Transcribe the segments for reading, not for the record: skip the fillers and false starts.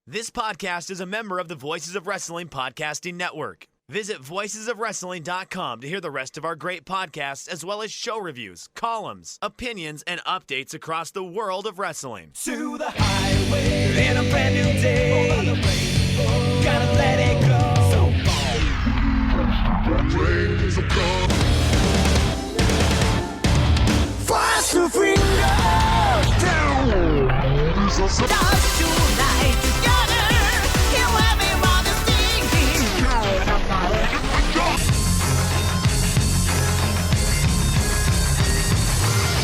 This podcast is a member of the Voices of Wrestling Podcasting Network. Visit voicesofwrestling.com to hear the rest of our great podcasts, as well as show reviews, columns, opinions, and updates across the world of wrestling. To the highway in a brand new day. Gotta let it go. So fast to finger down. Dance tonight together. Here everyone is singing.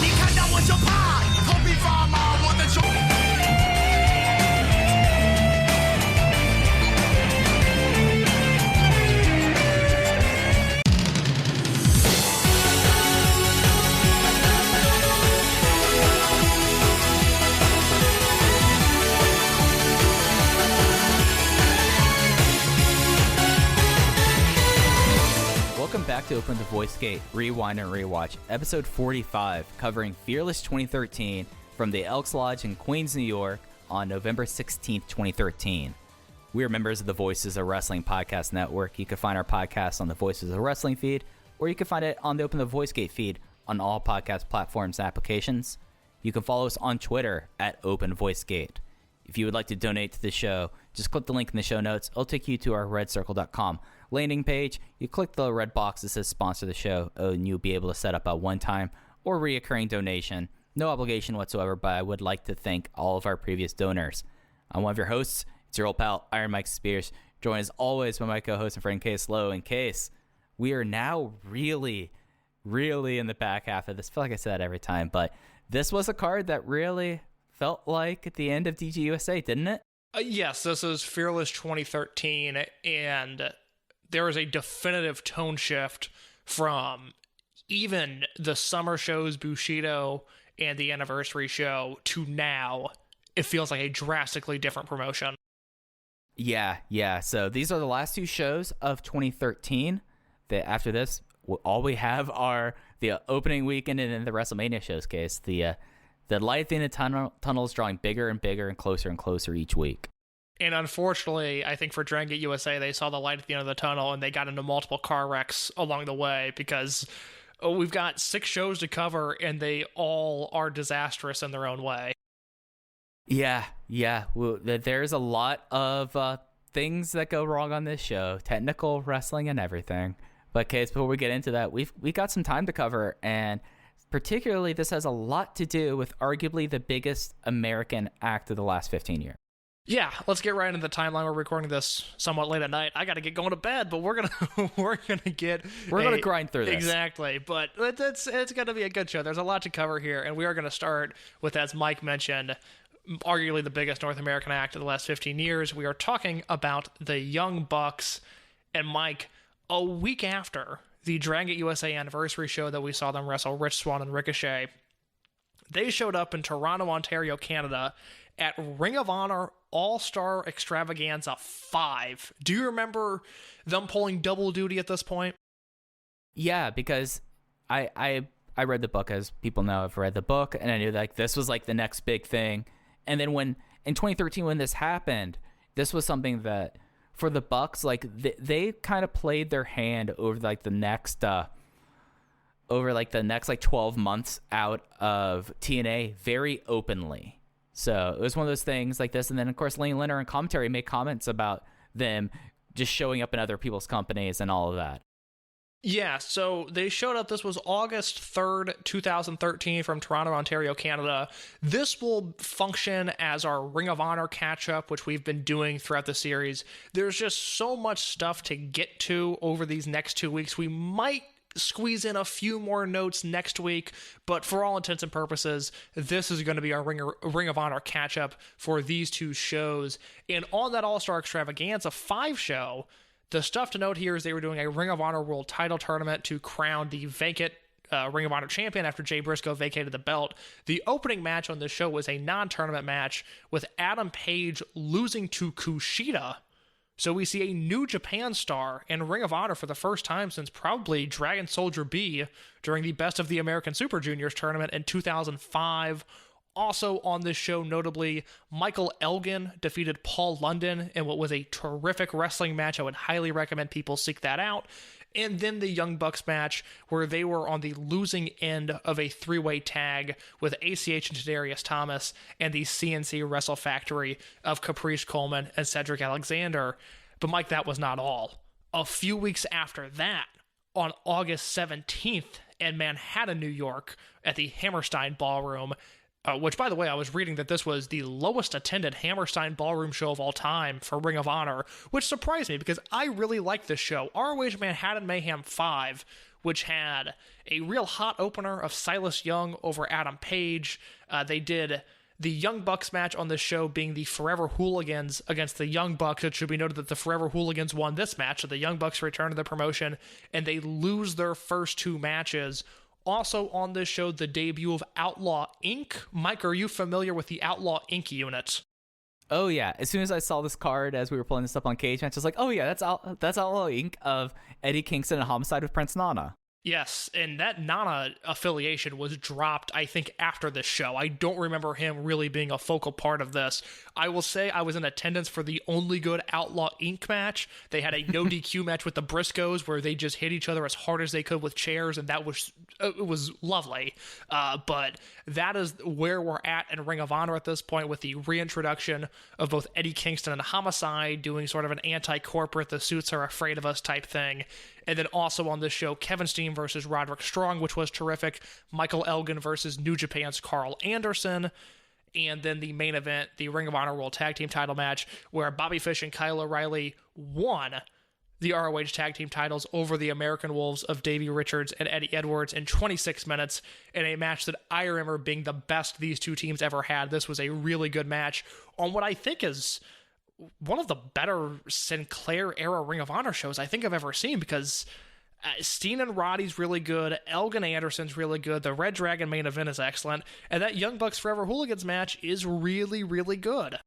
你看到我就怕，头皮发麻，我的手。Welcome back to Open the Voice Gate, Rewind and Rewatch, episode 45, covering Fearless 2013 from the Elks Lodge in Queens, New York on November 16th, 2013. We are members of the Voices of Wrestling Podcast Network. You can find our podcast on the Voices of Wrestling feed, or you can find it on the Open the Voice Gate feed on all podcast platforms and applications. You can follow us on Twitter at Open Voice Gate. If you would like to donate to the show, just click the link in the show notes. It'll take you to our redcircle.com landing page. You click the red box that says sponsor the show, and you'll be able to set up a one-time or reoccurring donation. No obligation whatsoever, but I would like to thank all of our previous donors. I'm one of your hosts. It's your old pal, Iron Mike Spears, joined as always by my co-host and friend, Case Lowe. And Case, we are now really in the back half of this. I feel like I say that every time, but this was a card that really felt like at the end of DGUSA, didn't it? Yes, this is Fearless 2013, and there is a definitive tone shift from even the summer shows, Bushido, and the anniversary show to now. It feels like a drastically different promotion. Yeah. So these are the last two shows of 2013. After this, all we have are the opening weekend and then the WrestleMania shows, Case. The light at the end of the tunnel is drawing bigger and bigger and closer each week. And unfortunately, I think for DGUSA, they saw the light at the end of the tunnel and they got into multiple car wrecks along the way because we've got 6 shows to cover and they all are disastrous in their own way. Yeah. Well, there's a lot of things that go wrong on this show, technical, wrestling, and everything. But, Case, before we get into that, we got some time to cover, and particularly this has a lot to do with arguably the biggest American act of the last 15 years. Yeah, let's get right into the timeline. We're recording this somewhat late at night. I got to get going to bed, but we're gonna grind through this. Exactly, but it's gonna be a good show. There's a lot to cover here, and we are gonna start with, as Mike mentioned, arguably the biggest North American act of the last 15 years. We are talking about the Young Bucks, and Mike, a week after the DGUSA anniversary show that we saw them wrestle Rich Swann and Ricochet, they showed up in Toronto, Ontario, Canada at Ring of Honor All-Star Extravaganza 5. Do you remember them pulling double duty at this point? Yeah, because I read the book, as people know. I've read the book, and I knew that this was like the next big thing. And then when in 2013, when this happened, this was something that for the Bucks, like they kind of played their hand over like the next 12 months out of TNA very openly. So it was one of those things like this. And then, of course, Lane Leonard in commentary made comments about them just showing up in other people's companies and all of that. Yeah, so they showed up. This was August 3rd, 2013 from Toronto, Ontario, Canada. This will function as our Ring of Honor catch-up, which we've been doing throughout the series. There's just so much stuff to get to over these next 2 weeks. We might squeeze in a few more notes next week, but for all intents and purposes, this is going to be our Ring of Honor catch-up for these 2 shows. And on that All-Star Extravaganza 5 show, the stuff to note here is they were doing a Ring of Honor World Title Tournament to crown the vacant Ring of Honor champion after Jay Briscoe vacated the belt. The opening match on this show was a non-tournament match with Adam Page losing to Kushida. So we see a New Japan star in Ring of Honor for the first time since probably Dragon Soldier B during the Best of the American Super Juniors tournament in 2005. Also on this show, notably, Michael Elgin defeated Paul London in what was a terrific wrestling match. I would highly recommend people seek that out. And then the Young Bucks match, where they were on the losing end of a three-way tag with ACH and Tadarius Thomas and the CNC Wrestle Factory of Caprice Coleman and Cedric Alexander. But Mike, that was not all. A few weeks after that, on August 17th in Manhattan, New York, at the Hammerstein Ballroom, which, by the way, I was reading that this was the lowest attended Hammerstein Ballroom show of all time for Ring of Honor, which surprised me because I really liked this show. ROH Manhattan Mayhem 5, which had a real hot opener of Silas Young over Adam Page. They did the Young Bucks match on this show being the Forever Hooligans against the Young Bucks. It should be noted that the Forever Hooligans won this match, so the Young Bucks return to the promotion, and they lose their first two matches. Also on this show, the debut of Outlaw Inc. Mike, are you familiar with the Outlaw Inc. unit? Oh, yeah. As soon as I saw this card as we were pulling this up on Cage Match, I was like, oh, yeah, that's Outlaw Inc. of Eddie Kingston and Homicide with Prince Nana. Yes, and that Nana affiliation was dropped, I think, after this show. I don't remember him really being a focal part of this. I will say I was in attendance for the only good Outlaw Inc. match. They had a no DQ match with the Briscoes where they just hit each other as hard as they could with chairs, and that was it was lovely. But that is where we're at in Ring of Honor at this point, with the reintroduction of both Eddie Kingston and Homicide doing sort of an anti-corporate, the suits are afraid of us type thing. And then also on this show, Kevin Steen versus Roderick Strong, which was terrific. Michael Elgin versus New Japan's Carl Anderson. And then the main event, the Ring of Honor World Tag Team title match, where Bobby Fish and Kyle O'Reilly won the ROH Tag Team titles over the American Wolves of Davey Richards and Eddie Edwards in 26 minutes in a match that I remember being the best these two teams ever had. This was a really good match on what I think is one of the better Sinclair era Ring of Honor shows I think I've ever seen, because Steen and Roddy's really good, Elgin Anderson's really good, the Red Dragon main event is excellent, and that Young Bucks Forever Hooligans match is really, really good.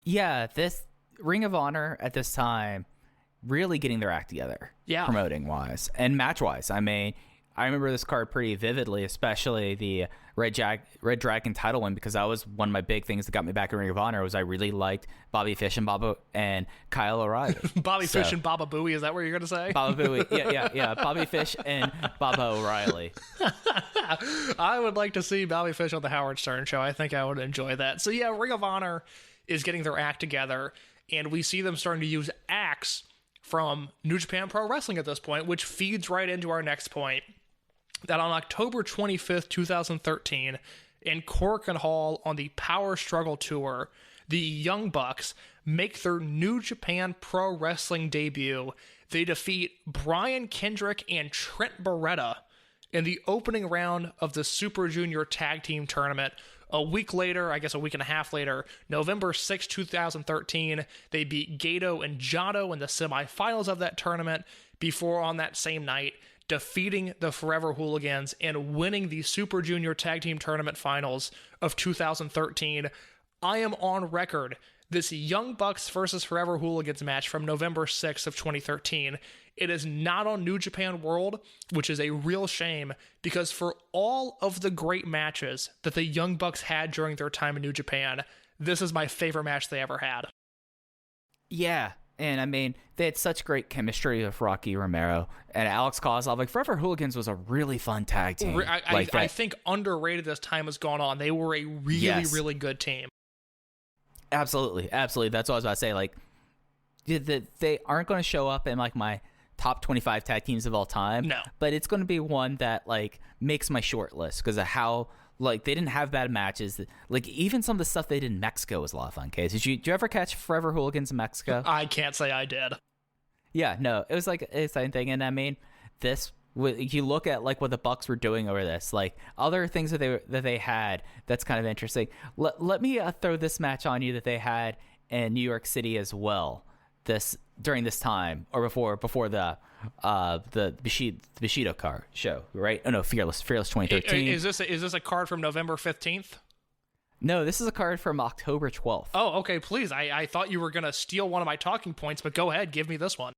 Yeah, this Ring of Honor at this time really getting their act together, promoting wise and match wise. I mean, I remember this card pretty vividly, especially the Red Dragon title win, because that was one of my big things that got me back in Ring of Honor. Was I really liked Bobby Fish and Kyle O'Reilly. Fish and Baba Booey, is that what you're gonna say? Baba Booey, yeah. Bobby Fish and Baba O'Reilly. I would like to see Bobby Fish on the Howard Stern show. I think I would enjoy that. So yeah, Ring of Honor is getting their act together, and we see them starting to use acts from New Japan Pro Wrestling at this point, which feeds right into our next point. That on October 25th, 2013, in Korakuen Hall on the Power Struggle Tour, the Young Bucks make their New Japan Pro Wrestling debut. They defeat Brian Kendrick and Trent Beretta in the opening round of the Super Junior Tag Team Tournament. A week later, I guess a week and a half later, November 6, 2013, they beat Gato and Jado in the semifinals of that tournament, before on that same night defeating the Forever Hooligans and winning the Super Junior Tag Team Tournament Finals of 2013. I am on record. This Young Bucks versus Forever Hooligans match from November 6th of 2013, it is not on New Japan World, which is a real shame, because for all of the great matches that the Young Bucks had during their time in New Japan, this is my favorite match they ever had. Yeah. And I mean, they had such great chemistry with Rocky Romero and Alex Kozlov. Like, Forever Hooligans was a really fun tag team. I think underrated as time has gone on. They were a really, really good team. Absolutely. That's what I was about to say. Like, they aren't going to show up in, like, my top 25 tag teams of all time. No. But it's going to be one that, like, makes my short list because of how, like, they didn't have bad matches. Like, even some of the stuff they did in Mexico was a lot of fun. Okay, did you ever catch Forever Hooligans in Mexico? I can't say I did. Yeah, no, it was like a same thing. And I mean, you look at like what the Bucks were doing over this, like other things that they had. That's kind of interesting. Let me throw this match on you that they had in New York City as well. During this time or before the Bushido card show, right? Oh no, Fearless 2013. Is this a card from November 15th? No, this is a card from October 12th. Oh, okay, please. I thought you were gonna steal one of my talking points, but go ahead, give me this one.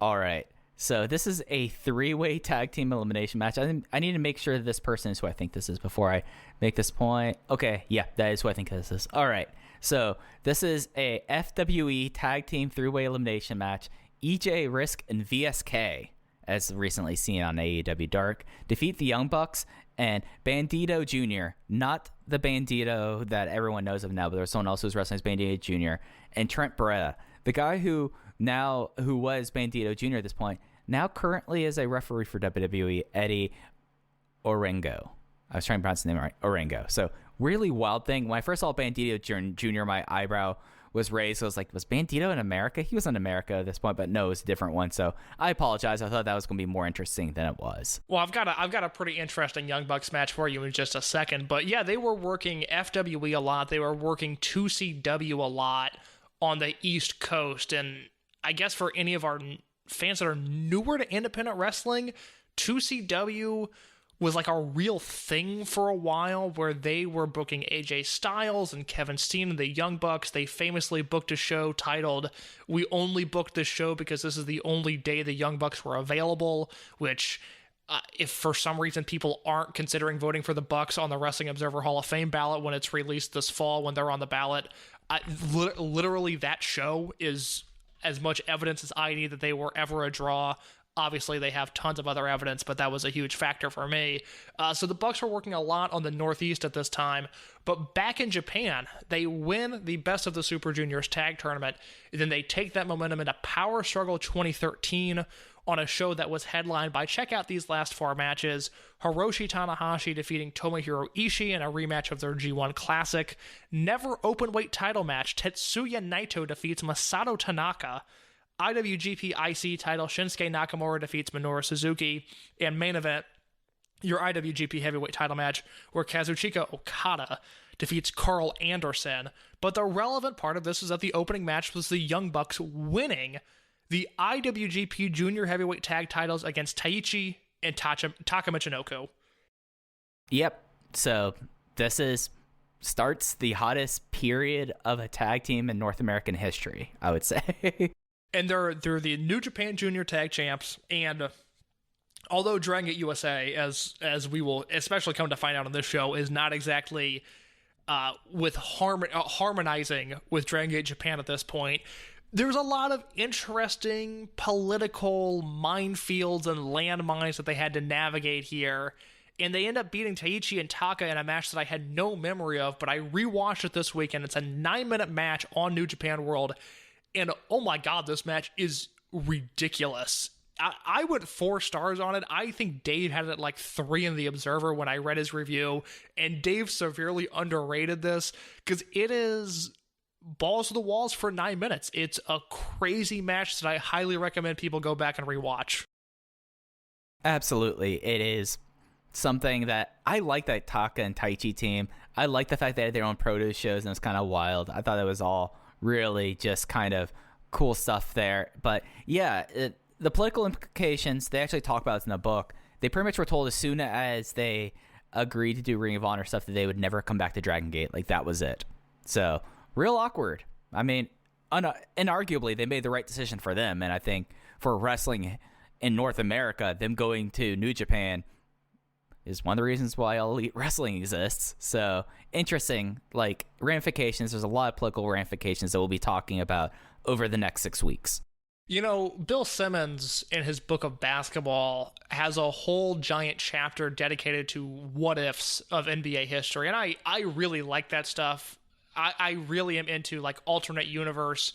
All right. So this is a 3-way tag team elimination match. I need to make sure that this person is who I think this is before I make this point. Okay, yeah, that is who I think this is. All right, so this is a FWE tag team 3-way elimination match. EJ, Risk, and VSK, as recently seen on AEW Dark, defeat the Young Bucks and Bandito Jr., not the Bandito that everyone knows of now, but there's someone else who's wrestling as Bandito Jr., and Trent Beretta, the guy who was Bandito Jr. at this point, now currently is a referee for WWE, Eddie Orengo. I was trying to pronounce the name right, Orengo. So really wild thing. When I first saw Bandito Jr., my eyebrow was raised. So I was like, was Bandito in America? He was in America at this point, but no, it's a different one. So I apologize. I thought that was going to be more interesting than it was. Well, I've got a pretty interesting Young Bucks match for you in just a second. But yeah, they were working FWE a lot. They were working 2CW a lot on the East Coast. And I guess for any of our fans that are newer to independent wrestling, 2CW was like a real thing for a while, where they were booking AJ Styles and Kevin Steen and the Young Bucks. They famously booked a show titled "We Only Booked This Show Because This Is the Only Day the Young Bucks Were Available," which if for some reason people aren't considering voting for the Bucks on the Wrestling Observer Hall of Fame ballot when it's released this fall, when they're on the ballot, literally that show is as much evidence as I need that they were ever a draw. Obviously, they have tons of other evidence, but that was a huge factor for me. So the Bucks were working a lot on the Northeast at this time, but back in Japan, they win the Best of the Super Juniors tag tournament, and then they take that momentum into Power Struggle 2013 on a show that was headlined by, check out these last 4 matches, Hiroshi Tanahashi defeating Tomohiro Ishii in a rematch of their G1 Classic, never openweight title match, Tetsuya Naito defeats Masato Tanaka, IWGP IC title, Shinsuke Nakamura defeats Minoru Suzuki, and main event, your IWGP heavyweight title match, where Kazuchika Okada defeats Carl Anderson. But the relevant part of this is that the opening match was the Young Bucks winning the IWGP Junior Heavyweight Tag titles against Taichi and Taka Michinoku. Yep, so this starts the hottest period of a tag team in North American history, I would say. And they're the New Japan Junior Tag Champs, and although Dragon Gate USA, as we will especially come to find out on this show, is not exactly harmonizing with Dragon Gate Japan at this point, there's a lot of interesting political minefields and landmines that they had to navigate here. And they end up beating Taichi and Taka in a match that I had no memory of, but I rewatched it this week, and it's a 9-minute match on New Japan World. And oh my god, this match is ridiculous. I went 4 stars on it. I think Dave had it at like 3 in the Observer when I read his review. And Dave severely underrated this because it is balls to the walls for 9 minutes. It's a crazy match that I highly recommend people go back and rewatch. Absolutely. It is something that I like, that Taka and Taichi team. I like the fact they had their own produce shows, and it's kind of wild. I thought it was all really just kind of cool stuff there. But yeah, the political implications, they actually talk about it in the book. They pretty much were told as soon as they agreed to do Ring of Honor stuff that they would never come back to Dragon Gate. Like, that was it. So real awkward. I mean, inarguably, they made the right decision for them. And I think for wrestling in North America, them going to New Japan is one of the reasons why All Elite Wrestling exists. So interesting, like, ramifications. There's a lot of political ramifications that we'll be talking about over the next 6 weeks. You know, Bill Simmons, in his book of basketball, has a whole giant chapter dedicated to what-ifs of NBA history, and I really like that stuff. I really am into, like, alternate universe,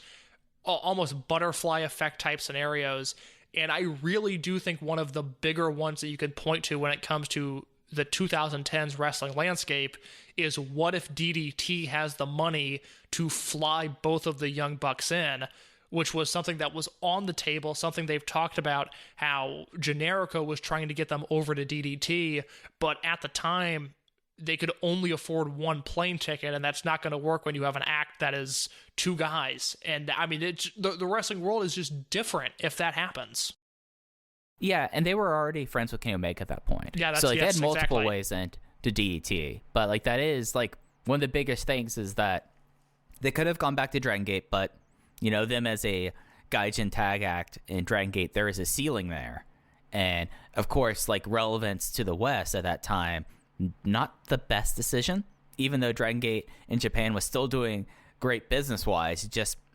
almost butterfly effect type scenarios, and I really do think one of the bigger ones that you could point to when it comes to the 2010s wrestling landscape is, what if DDT has the money to fly both of the Young Bucks in, which was something that was on the table, something they've talked about, how Generico was trying to get them over to DDT, but at the time, they could only afford 1 plane ticket, and that's not going to work when you have an act that is 2 guys. And, I mean, the wrestling world is just different if that happens. Yeah, and they were already friends with Kenny Omega at that point. Yeah, so, like, they had multiple exactly. ways into DDT. But, like, that is, like, one of the biggest things is that they could have gone back to Dragon Gate, but, you know, them as a Gaijin Tag Act in Dragon Gate, there is a ceiling there. And, of course, like, relevance to the West at that time, not the best decision. Even though Dragon Gate in Japan was still doing great business-wise,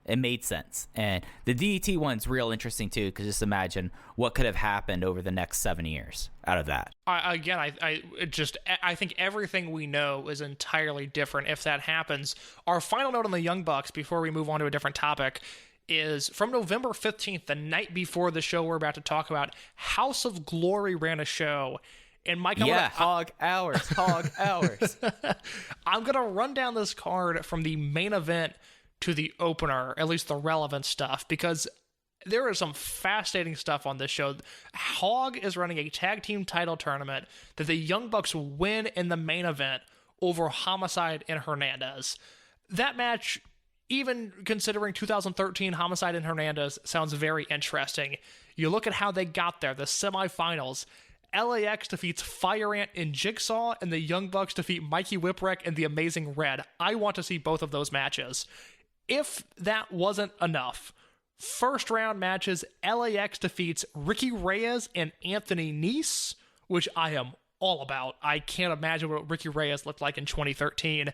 it made sense. And the DDT one's real interesting, too, because just imagine what could have happened over the next 7 years out of that. I think everything we know is entirely different if that happens. Our final note on the Young Bucks, before we move on to a different topic, is from November 15th, the night before the show we're about to talk about, House of Glory ran a show. And Mike, hog hours. I'm going to run down this card from the main event to the opener, at least the relevant stuff, because there is some fascinating stuff on this show. Hog is running a tag team title tournament that the Young Bucks win in the main event over Homicide and Hernandez. That match, even considering 2013 Homicide and Hernandez, sounds very interesting. You look at how they got there, the semifinals. LAX defeats Fire Ant and Jigsaw, and the Young Bucks defeat Mikey Whipwreck and the Amazing Red. I want to see both of those matches. If that wasn't enough, first round matches, LAX defeats Ricky Reyes and Anthony Nese, which I am all about. I can't imagine what Ricky Reyes looked like in 2013.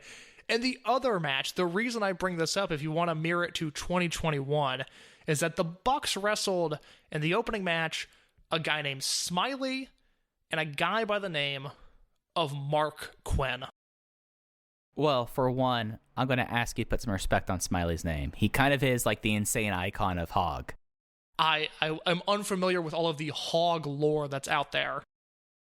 And the other match, the reason I bring this up, if you want to mirror it to 2021, is that the Bucks wrestled in the opening match a guy named Smiley and a guy by the name of Mark Quinn. Well, for one, I'm going to ask you to put some respect on Smiley's name. He kind of is like the insane icon of Hog. I'm unfamiliar with all of the Hog lore that's out there.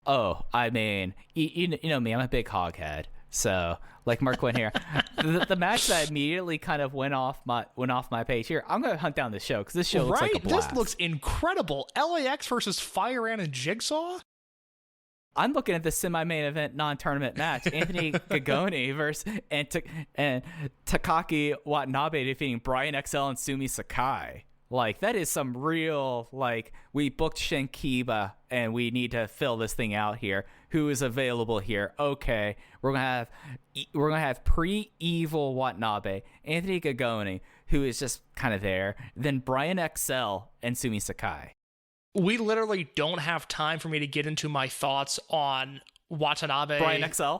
Oh, I mean, you know me, I'm a big Hog head. So, like Mark Quinn here, the match that immediately kind of went off my page here. I'm going to hunt down this show because this show looks like a blast. This looks incredible. LAX versus Fire Ant and Jigsaw? I'm looking at the semi-main event non-tournament match. Anthony Gagoni versus and Takaki Watanabe defeating Brian XL and Sumi Sakai. Like, that is some real, like, we booked Shankiba and we need to fill this thing out here. Who is available here? Okay, we're gonna have pre-evil Watanabe, Anthony Gagoni, who is just kind of there. Then Brian XL and Sumi Sakai. We literally don't have time for me to get into my thoughts on Watanabe. Brian XL?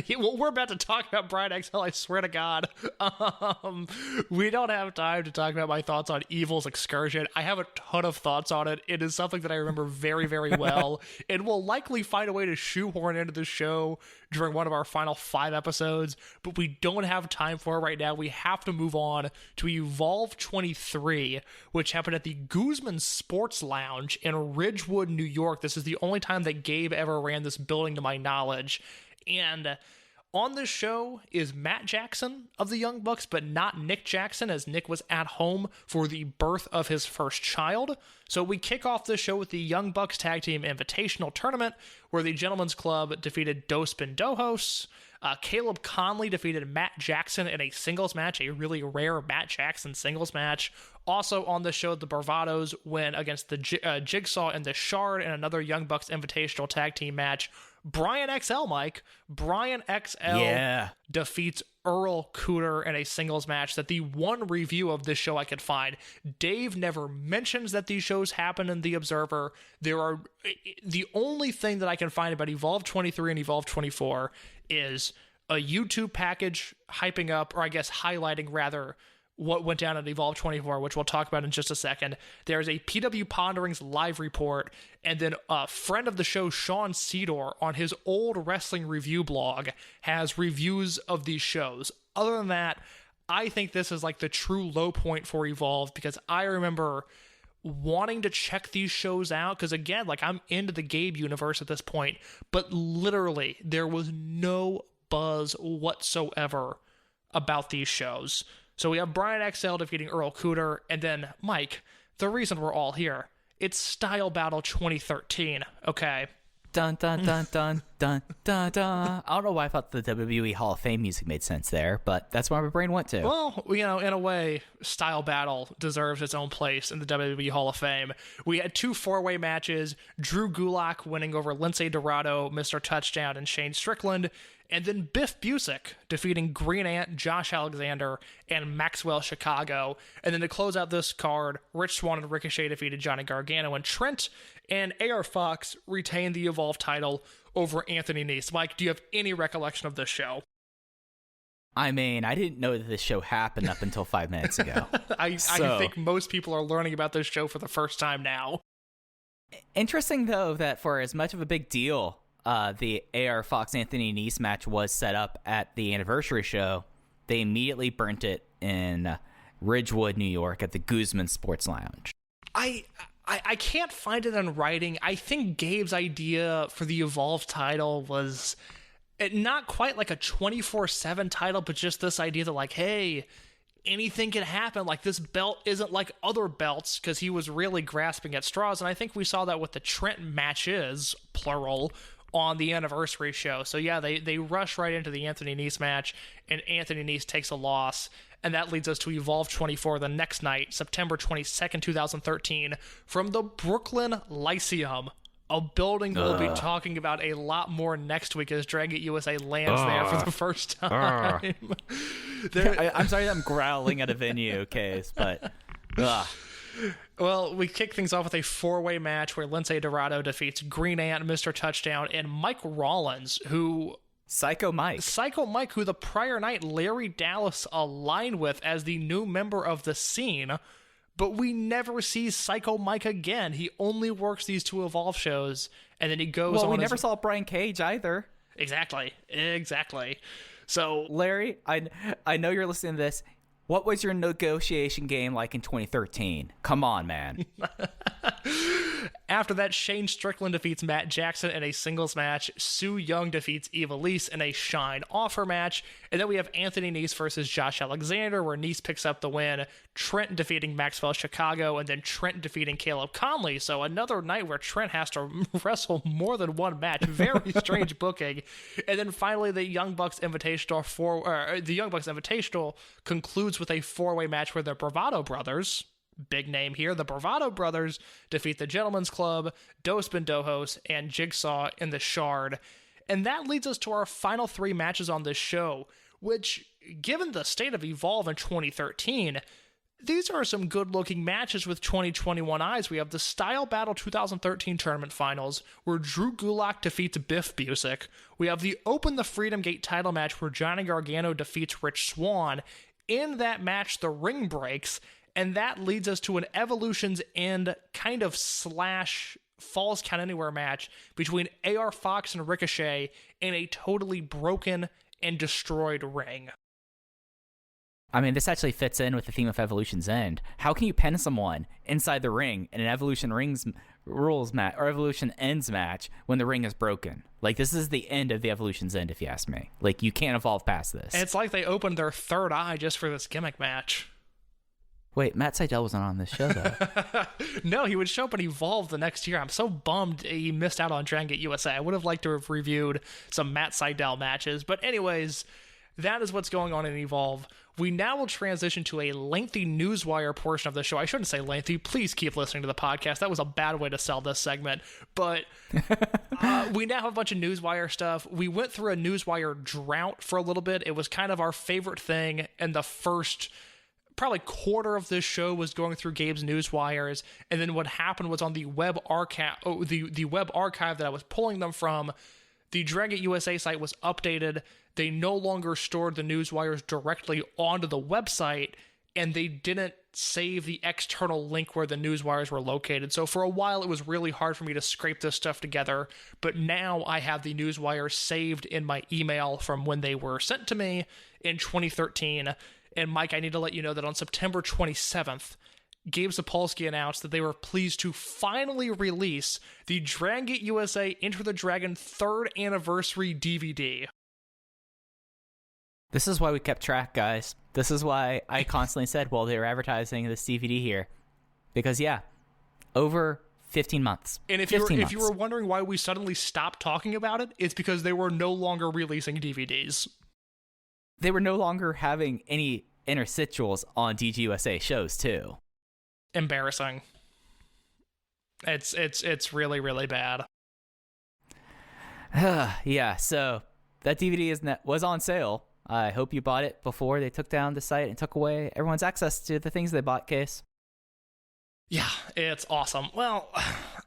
Yeah, well, we're about to talk about Brian XL, I swear to God. We don't have time to talk about my thoughts on Evil's Excursion. I have a ton of thoughts on it. It is something that I remember very, very well. And we'll likely find a way to shoehorn into the show during one of our final 5 episodes, but we don't have time for it right now. We have to move on to Evolve 23, which happened at the Guzman Sports Lounge in Ridgewood, New York. This is the only time that Gabe ever ran this building to my knowledge. And on this show is Matt Jackson of the Young Bucks, but not Nick Jackson, as Nick was at home for the birth of his first child. So we kick off this show with the Young Bucks Tag Team Invitational Tournament, where the Gentlemen's Club defeated Dos Pendojos. Caleb Conley defeated Matt Jackson in a singles match, a really rare Matt Jackson singles match. Also on the show, the Bravados win against the Jigsaw and the Shard in another Young Bucks Invitational Tag Team match. Brian XL, Mike. Brian XL defeats Earl Cooter in a singles match that the one review of this show I could find. Dave never mentions that these shows happen in The Observer. The only thing that I can find about Evolve 23 and Evolve 24 is a YouTube package hyping up, or I guess highlighting rather, what went down at Evolve 24, which we'll talk about in just a second. There's a PW Pondering's live report, and then a friend of the show, Sean Cedar, on his old wrestling review blog, has reviews of these shows. Other than that, I think this is like the true low point for Evolve, because I remember wanting to check these shows out, because again, like, I'm into the Gabe universe at this point, but literally there was no buzz whatsoever about these shows. So we have Brian XL defeating Earl Cooter, and then, Mike, the reason we're all here, it's Style Battle 2013, okay? Dun, dun, dun, dun, dun, dun, dun. I don't know why I thought the WWE Hall of Fame music made sense there, but that's where my brain went to. Well, you know, in a way, Style Battle deserves its own place in the WWE Hall of Fame. We had 2 4-way matches, Drew Gulak winning over Lindsay Dorado, Mr. Touchdown, and Shane Strickland, and then Biff Busick defeating Green Ant, Josh Alexander, and Maxwell Chicago. And then to close out this card, Rich Swann and Ricochet defeated Johnny Gargano and Trent, and AR Fox retained the Evolve title over Anthony Nese. Mike, do you have any recollection of this show? I mean, I didn't know that this show happened up until 5 minutes ago. I think most people are learning about this show for the first time now. Interesting, though, that for as much of a big deal the AR Fox Anthony Nese match was set up at the anniversary show, they immediately burnt it in Ridgewood, New York at the Guzman Sports Lounge. I can't find it in writing. I think Gabe's idea for the Evolve title was not quite like a 24/7 title, but just this idea that, like, hey, anything can happen. Like, this belt isn't like other belts, because he was really grasping at straws. And I think we saw that with the Trent matches, plural, on the anniversary show. So yeah, they rush right into the Anthony Nese match, and Anthony Nese takes a loss. And that leads us to Evolve 24 the next night, September 22nd, 2013, from the Brooklyn Lyceum, a building we'll be talking about a lot more next week as Dragon USA lands there for the first time. I'm sorry that I'm growling at a venue case, but... Well, we kick things off with a four-way match where Lince Dorado defeats Green Ant, Mr. Touchdown, and Mike Rollins, who... Psycho Mike, who the prior night Larry Dallas aligned with as the new member of the scene, but we never see Psycho Mike again. He only works these two Evolve shows, and then he goes on. Well, we never saw Brian Cage either. Exactly. So, Larry, I know you're listening to this. What was your negotiation game like in 2013? Come on, man. After that, Shane Strickland defeats Matt Jackson in a singles match. Sue Young defeats Eva Lise in a Shine Offer match. And then we have Anthony Nese versus Josh Alexander, where Nese picks up the win. Trent defeating Maxwell Chicago, and then Trent defeating Caleb Conley. So another night where Trent has to wrestle more than one match. Very strange booking. And then finally, the Young Bucks Invitational concludes with a four-way match where the Bravado Brothers, big name here, the Bravado Brothers defeat the Gentlemen's Club, Dos Bendojos, and Jigsaw in the Shard. And that leads us to our final three matches on this show, which, given the state of Evolve in 2013, these are some good-looking matches with 2021 eyes. We have the Style Battle 2013 Tournament Finals, where Drew Gulak defeats Biff Busick. We have the Open the Freedom Gate title match, where Johnny Gargano defeats Rich Swann. In that match, the ring breaks, and that leads us to an Evolution's End kind of slash Falls Count Anywhere match between AR Fox and Ricochet in a totally broken and destroyed ring. I mean, this actually fits in with the theme of Evolution's End. How can you pin someone inside the ring in an Evolution rules match or Evolution Ends match when the ring is broken? Like, this is the end of the Evolution's End, if you ask me. Like, you can't evolve past this. And it's like they opened their third eye just for this gimmick match. Wait, Matt Sydal wasn't on this show, though. No, he would show up at Evolve the next year. I'm so bummed he missed out on Dragon Gate USA. I would have liked to have reviewed some Matt Sydal matches. But anyways, that is what's going on in Evolve. We now will transition to a lengthy Newswire portion of the show. I shouldn't say lengthy. Please keep listening to the podcast. That was a bad way to sell this segment. But we now have a bunch of Newswire stuff. We went through a Newswire drought for a little bit. It was kind of our favorite thing, and the first probably quarter of this show was going through Gabe's Newswires, and then what happened was on the web archive, the web archive that I was pulling them from, the Dragon USA site was updated. They no longer stored the Newswires directly onto the website, and they didn't save the external link where the Newswires were located. So for a while, it was really hard for me to scrape this stuff together, but now I have the Newswires saved in my email from when they were sent to me in 2013. And Mike, I need to let you know that on September 27th, Gabe Sapolsky announced that they were pleased to finally release the Dragon Gate USA Enter the Dragon 3rd Anniversary DVD. This is why we kept track, guys. This is why I constantly said, well, they were advertising this DVD here. Because, yeah, over 15 months. And if you were wondering why we suddenly stopped talking about it, it's because they were no longer releasing DVDs. They were no longer having any interstitials on DGUSA shows, too. Embarrassing. It's really, really bad. Yeah, so that DVD was on sale. I hope you bought it before they took down the site and took away everyone's access to the things they bought, Case. Yeah, it's awesome. Well,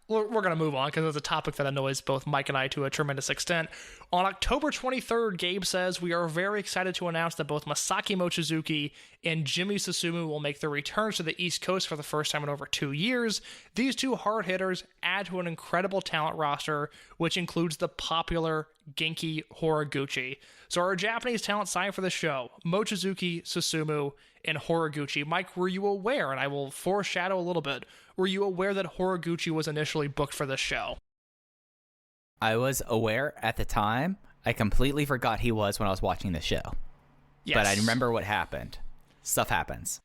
we're going to move on because it's a topic that annoys both Mike and I to a tremendous extent. On October 23rd, Gabe says, we are very excited to announce that both Masaaki Mochizuki and Jimmy Susumu will make their returns to the East Coast for the first time in over 2 years. These two hard hitters add to an incredible talent roster, which includes the popular Genki Horiguchi. So our Japanese talent signed for the show, Mochizuki, Susumu, and Horiguchi. Mike, were you aware, and I will foreshadow a little bit, were you aware that Horiguchi was initially booked for this show? I was aware at the time. I completely forgot he was when I was watching the show. Yes. But I remember what happened. Stuff happens.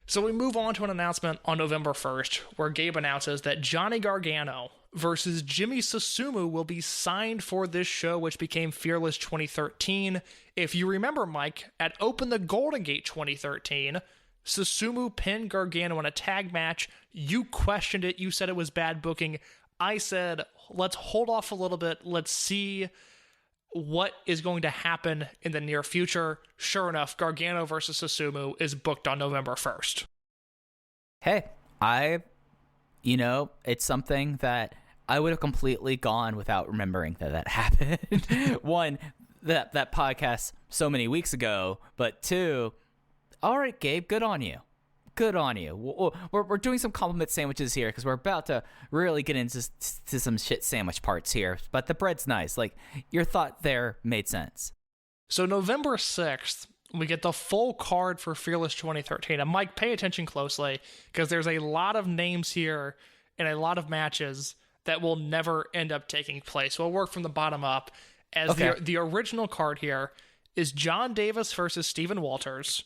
So we move on to an announcement on November 1st, where Gabe announces that Johnny Gargano versus Jimmy Susumu will be signed for this show, which became Fearless 2013. If you remember, Mike, at Open the Golden Gate 2013, Susumu pinned Gargano in a tag match. You questioned it. You said it was bad booking. I said, let's hold off a little bit. Let's see what is going to happen in the near future. Sure enough, Gargano versus Susumu is booked on November 1st. Hey, it's something that I would have completely gone without remembering that happened. One, that podcast so many weeks ago, but two, all right, Gabe, good on you. Good on you. We're doing some compliment sandwiches here because we're about to really get into some shit sandwich parts here, but the bread's nice. Like, your thought there made sense. So November 6th, we get the full card for Fearless 2013. And Mike, pay attention closely because there's a lot of names here and a lot of matches that will never end up taking place. We'll work from the bottom up. As the original card here is John Davis versus Steven Walters,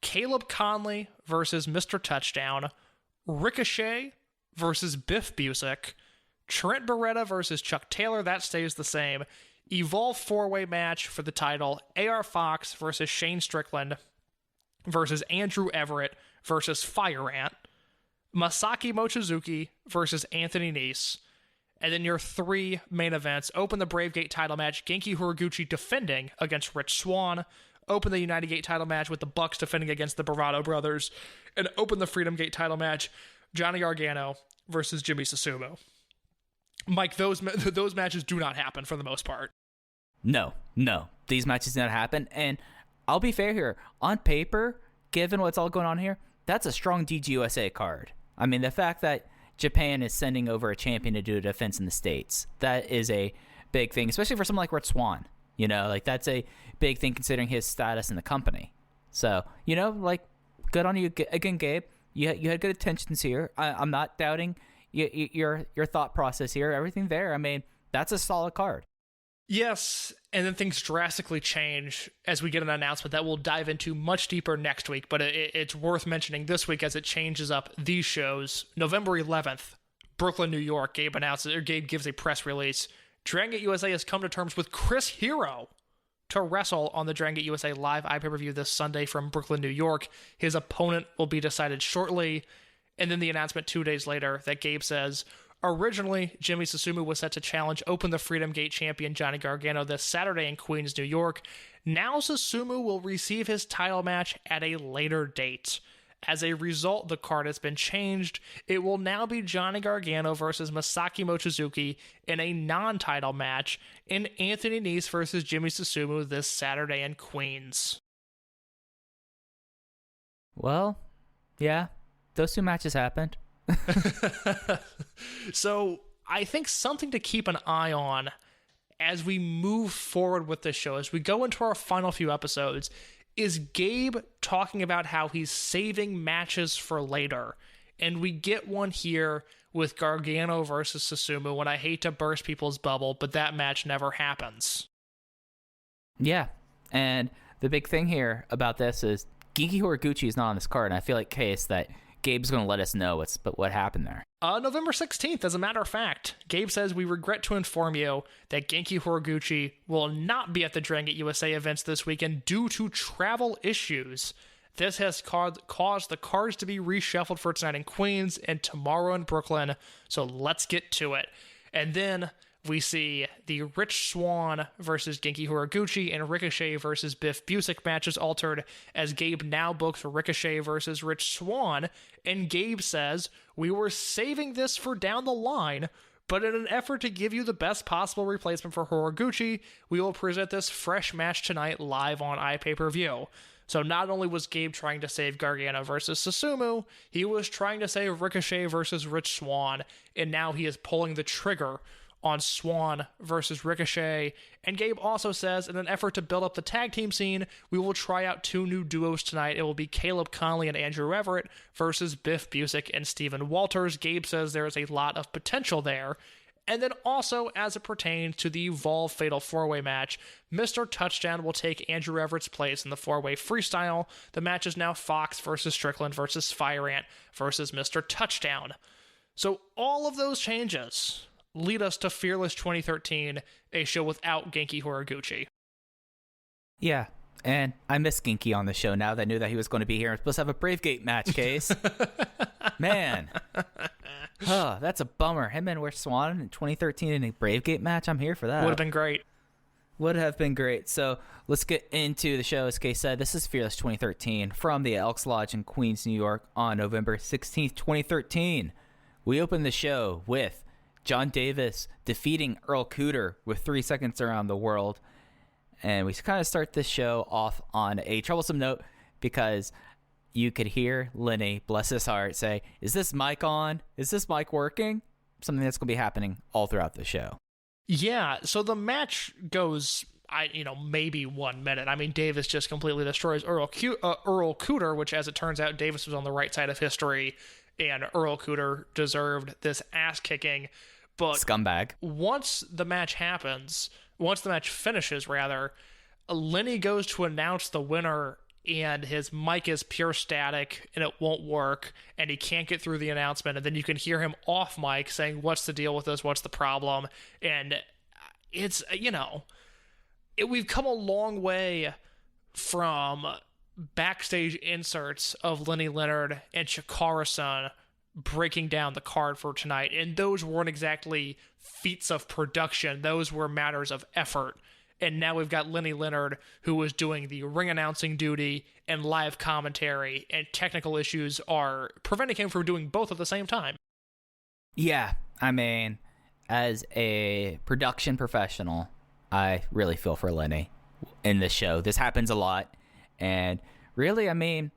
Caleb Conley versus Mr. Touchdown, Ricochet versus Biff Busick, Trent Beretta versus Chuck Taylor, that stays the same. Evolve 4-way match for the title, AR Fox versus Shane Strickland versus Andrew Everett versus Fire Ant, Masaaki Mochizuki versus Anthony Nese, and then your three main events. Open the Brave Gate title match, Genki Horiguchi defending against Rich Swann, open the United Gate title match with the Bucks defending against the Bravado Brothers, and open the Freedom Gate title match, Johnny Gargano versus Jimmy Susumu. Mike, those matches do not happen for the most part. No. These matches do not happen, and I'll be fair here. On paper, given what's all going on here, that's a strong DGUSA card. I mean, the fact that Japan is sending over a champion to do a defense in the States, that is a big thing, especially for someone like Rich Swann. That's a big thing considering his status in the company. So, good on you again, Gabe. You had good intentions here. I'm not doubting your thought process here. Everything there. I mean, that's a solid card. Yes, and then things drastically change as we get an announcement that we'll dive into much deeper next week, but it's worth mentioning this week as it changes up these shows. November 11th, Brooklyn, New York, Gabe gives a press release. Dragon Gate USA has come to terms with Chris Hero to wrestle on the Dragon Gate USA Live iPay-per-view this Sunday from Brooklyn, New York. His opponent will be decided shortly. And then the announcement 2 days later that Gabe says, originally, Jimmy Susumu was set to challenge Open the Freedom Gate champion Johnny Gargano this Saturday in Queens, New York. Now Susumu will receive his title match at a later date. As a result, the card has been changed. It will now be Johnny Gargano versus Masaaki Mochizuki in a non-title match, and Anthony Nese versus Jimmy Susumu this Saturday in Queens. Well, yeah, those two matches happened. So I think something to keep an eye on as we move forward with this show, as we go into our final few episodes, is Gabe talking about how he's saving matches for later. And we get one here with Gargano versus Susumu, and I hate to burst people's bubble, but that match never happens. Yeah, and the big thing here about this is Genki Horiguchi is not on this card, and I feel like case that Gabe's going to let us know what happened there. November 16th, as a matter of fact, Gabe says, we regret to inform you that Genki Horiguchi will not be at the Dragon Gate USA events this weekend due to travel issues. This has caused the cards to be reshuffled for tonight in Queens and tomorrow in Brooklyn, so let's get to it. And then we see the Rich Swann versus Genki Horiguchi and Ricochet versus Biff Busick matches altered, as Gabe now books Ricochet versus Rich Swann, and Gabe says, "We were saving this for down the line, but in an effort to give you the best possible replacement for Horiguchi, we will present this fresh match tonight live on iPay-per-view." So not only was Gabe trying to save Gargano versus Susumu, he was trying to save Ricochet versus Rich Swann, and now he is pulling the trigger on Swann versus Ricochet. And Gabe also says, in an effort to build up the tag team scene, we will try out 2 new duos tonight. It will be Caleb Conley and Andrew Everett versus Biff Busick and Steven Walters. Gabe says there is a lot of potential there. And then also, as it pertains to the Evolve Fatal 4-Way match, Mr. Touchdown will take Andrew Everett's place in the 4-Way freestyle. The match is now Fox versus Strickland versus Fire Ant versus Mr. Touchdown. So all of those changes lead us to Fearless 2013, a show without Genki Horiguchi. Yeah, and I miss Genki on the show now that I knew that he was going to be here. I'm supposed to have a Bravegate match, Case. Man. Oh, that's a bummer. Him and Rich Swann in 2013 in a Bravegate match. I'm here for that. Would have been great. Would have been great. So let's get into the show. As Case said, this is Fearless 2013 from the Elks Lodge in Queens, New York on November 16th, 2013. We open the show with John Davis defeating Earl Cooter with 3 seconds around the world. And we kind of start this show off on a troublesome note because you could hear Lenny, bless his heart, say, "Is this mic on? Is this mic working?" Something that's going to be happening all throughout the show. Yeah, so the match goes, maybe 1 minute. I mean, Davis just completely destroys Earl Cooter, which, as it turns out, Davis was on the right side of history, and Earl Cooter deserved this ass-kicking. But scumbag. Once the match finishes, Lenny goes to announce the winner, and his mic is pure static and it won't work and he can't get through the announcement, and then you can hear him off mic saying, "What's the deal with this? What's the problem?" And it's, we've come a long way from backstage inserts of Lenny Leonard and Chikara-san breaking down the card for tonight, and those weren't exactly feats of production. Those were matters of effort. And now we've got Lenny Leonard, who was doing the ring announcing duty and live commentary, and technical issues are preventing him from doing both at the same time. Yeah, I mean, as a production professional, I really feel for Lenny in this show. This happens a lot. And really, I mean,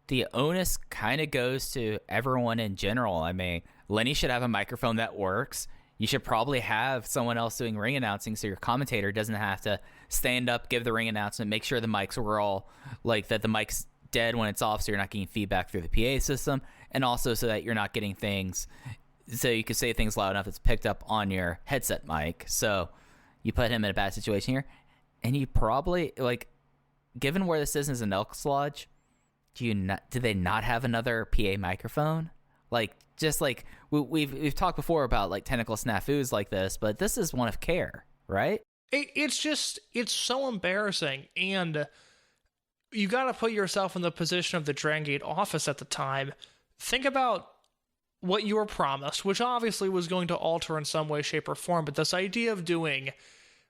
the onus kind of goes to everyone in general. I mean, Lenny should have a microphone that works. You should probably have someone else doing ring announcing so your commentator doesn't have to stand up, give the ring announcement, make sure the mics were all, like, that the mic's dead when it's off so you're not getting feedback through the PA system, and also so that you're not getting things, so you can say things loud enough it's picked up on your headset mic. So you put him in a bad situation here, and you probably, like, given where this is an Elks Lodge, do they not have another PA microphone? Like, just like we've talked before about, like, technical snafus like this, but this is one of care, right? It's so embarrassing, and you got to put yourself in the position of the Dragon Gate office at the time. Think about what you were promised, which obviously was going to alter in some way, shape, or form, but this idea of doing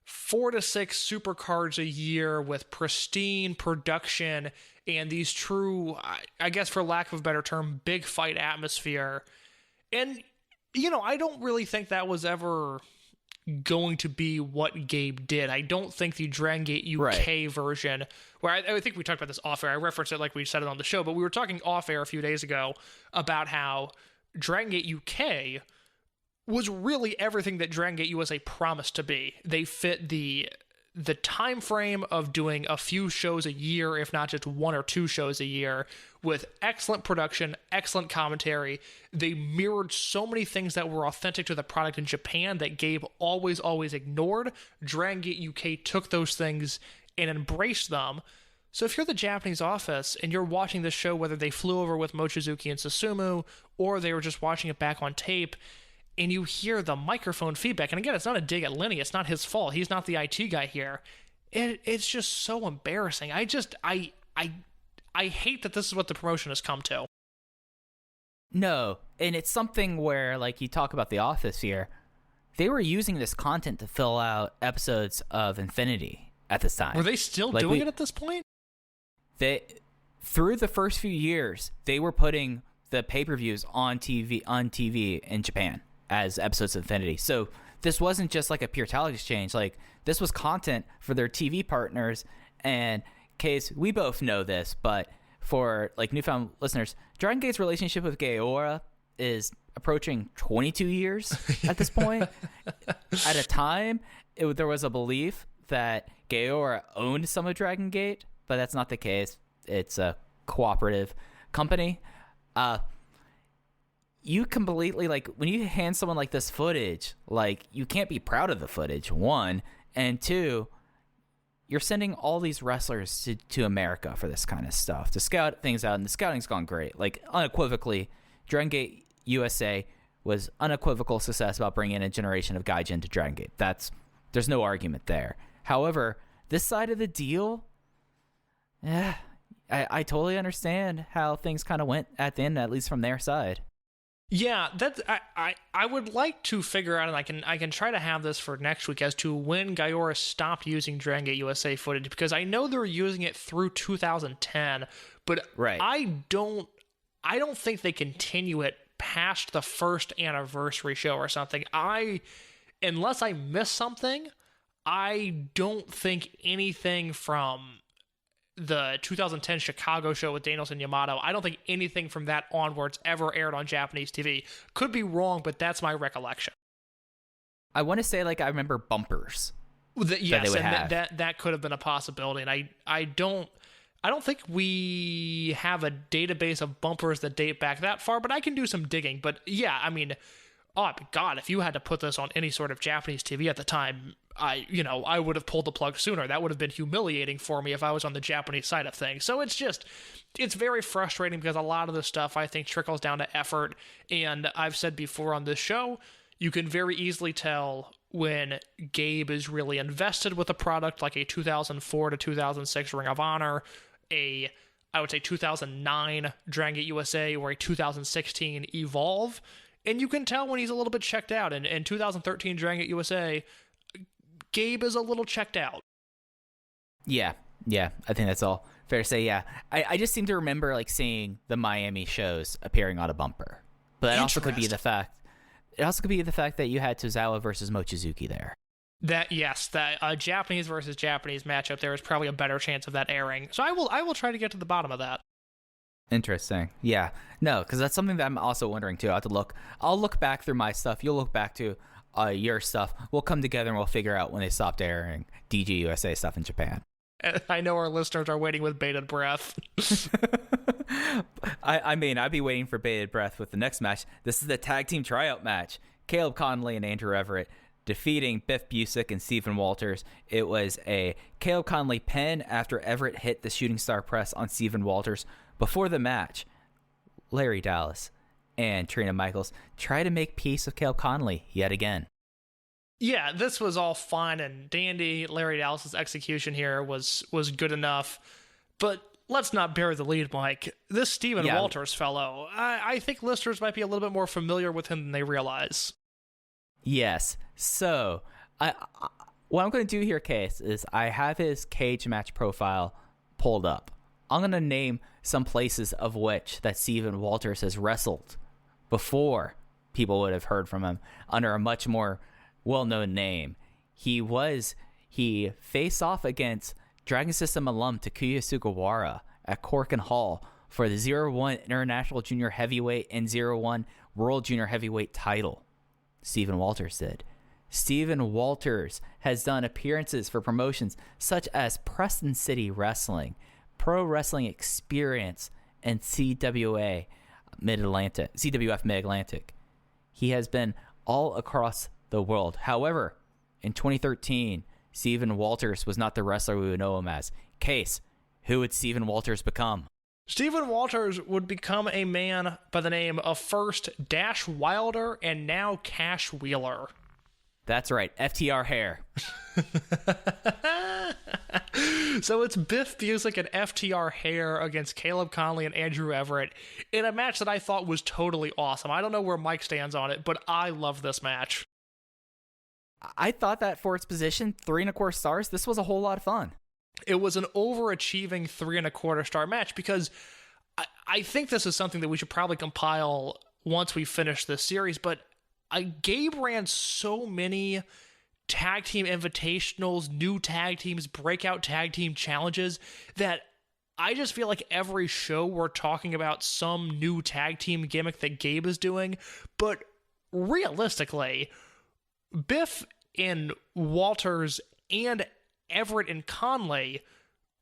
4 to 6 supercards a year with pristine production and these true, I guess for lack of a better term, big fight atmosphere. And, I don't really think that was ever going to be what Gabe did. I don't think the Dragon Gate UK version, where I think we talked about this off air, I referenced it like we said it on the show, but we were talking off air a few days ago about how Dragon Gate UK was really everything that Dragon Gate USA promised to be. They fit the time frame of doing a few shows a year, if not just 1 or 2 shows a year, with excellent production, excellent commentary. They mirrored so many things that were authentic to the product in Japan that Gabe always ignored. Dragon Gate UK took those things and embraced them. So if you're the Japanese office and you're watching this show, whether they flew over with Mochizuki and Susumu or they were just watching it back on tape, and you hear the microphone feedback, and again, it's not a dig at Lenny, it's not his fault, he's not the IT guy here. It's just so embarrassing. I hate that this is what the promotion has come to. No, and it's something where, like, you talk about the office here, they were using this content to fill out episodes of Infinity at this time. Were they still doing it at this point? Through the first few years, they were putting the pay-per-views on TV in Japan as episodes of Infinity. So this wasn't just like a pure talent exchange. Like, this was content for their TV partners. And Case, we both know this, but for like newfound listeners, Dragon Gate's relationship with Gaora is approaching 22 years at this point. At a time, there was a belief that Gaora owned some of Dragon Gate, but that's not the case. It's a cooperative company. You completely, like, when you hand someone like this footage, like, you can't be proud of the footage, one, and two, you're sending all these wrestlers to America for this kind of stuff to scout things out, and the scouting's gone great. Like, unequivocally, Dragon Gate USA was unequivocal success about bringing in a generation of Gaijin to Dragon Gate. There's no argument there. However, this side of the deal, I totally understand how things kind of went at the end, at least from their side. Yeah, I would like to figure out, and I can try to have this for next week, as to when Gaora stopped using Dragon Gate USA footage, because I know they were using it through 2010, but right. I don't think they continue it past the first anniversary show or something. Unless I miss something, I don't think anything from the 2010 Chicago show with Danielson Yamato, I don't think anything from that onwards ever aired on Japanese TV. Could be wrong, but that's my recollection. I want to say, like, I remember bumpers. Yes, and that could have been a possibility. And I don't think we have a database of bumpers that date back that far, but I can do some digging. But yeah, I mean, oh God, if you had to put this on any sort of Japanese TV at the time, I would have pulled the plug sooner. That would have been humiliating for me if I was on the Japanese side of things. So it's very frustrating, because a lot of this stuff, I think, trickles down to effort. And I've said before on this show, you can very easily tell when Gabe is really invested with a product, like a 2004 to 2006 Ring of Honor, I would say 2009 Dragon Gate USA, or a 2016 Evolve. And you can tell when he's a little bit checked out. And in 2013 Dragon Gate USA, Gabe is a little checked out. Yeah, I think that's all fair to say. Yeah, I just seem to remember, like, seeing the Miami shows appearing on a bumper, but it also could be the fact. It also could be the fact that you had Tozawa versus Mochizuki there. That Japanese versus Japanese matchup, there is probably a better chance of that airing. So I will try to get to the bottom of that. Interesting. Yeah. No, because that's something that I'm also wondering too. I'll look back through my stuff. You'll look back to your stuff. We'll come together and we'll figure out when they stopped airing DGUSA stuff in Japan. I know our listeners are waiting with bated breath. I mean, I'd be waiting for bated breath with the next match. This is the tag team tryout match. Caleb Conley and Andrew Everett defeating Biff Busick and Stephen Walters. It was a Caleb Conley pin after Everett hit the shooting star press on Stephen Walters. Before the match, Larry Dallas and Trina Michaels try to make peace with Caleb Conley yet again. Yeah, this was all fine and dandy. Larry Dallas's execution here was good enough. But let's not bury the lead, Mike. This Stephen Walters fellow, I think listeners might be a little bit more familiar with him than they realize. Yes. So, what I'm going to do here, Case, is I have his cage match profile pulled up. I'm going to name some places of which that Stephen Walters has wrestled before people would have heard from him under a much more well-known name. He faced off against Dragon System alum Takuya Sugawara at Corkin Hall for the 0-1 International Junior Heavyweight and 0-1 World Junior Heavyweight title. Stephen Walters did. Stephen Walters has done appearances for promotions such as Preston City Wrestling, Pro Wrestling Experience, and CWF Mid-Atlantic. He has been all across the world. However, in 2013, Stephen Walters was not the wrestler we would know him as. Case, who would Stephen Walters become? Stephen Walters would become a man by the name of first Dash Wilder and now Cash Wheeler. That's right, FTR hair. So it's Biff Busick and FTR hair against Caleb Conley and Andrew Everett in a match that I thought was totally awesome. I don't know where Mike stands on it, but I love this match. I thought that for its position, 3.25 stars, this was a whole lot of fun. It was an overachieving 3.25 star match because I think this is something that we should probably compile once we finish this series, but Gabe ran so many tag team invitationals, new tag teams, breakout tag team challenges that I just feel like every show we're talking about some new tag team gimmick that Gabe is doing, but realistically, Biff and Walters and Everett and Conley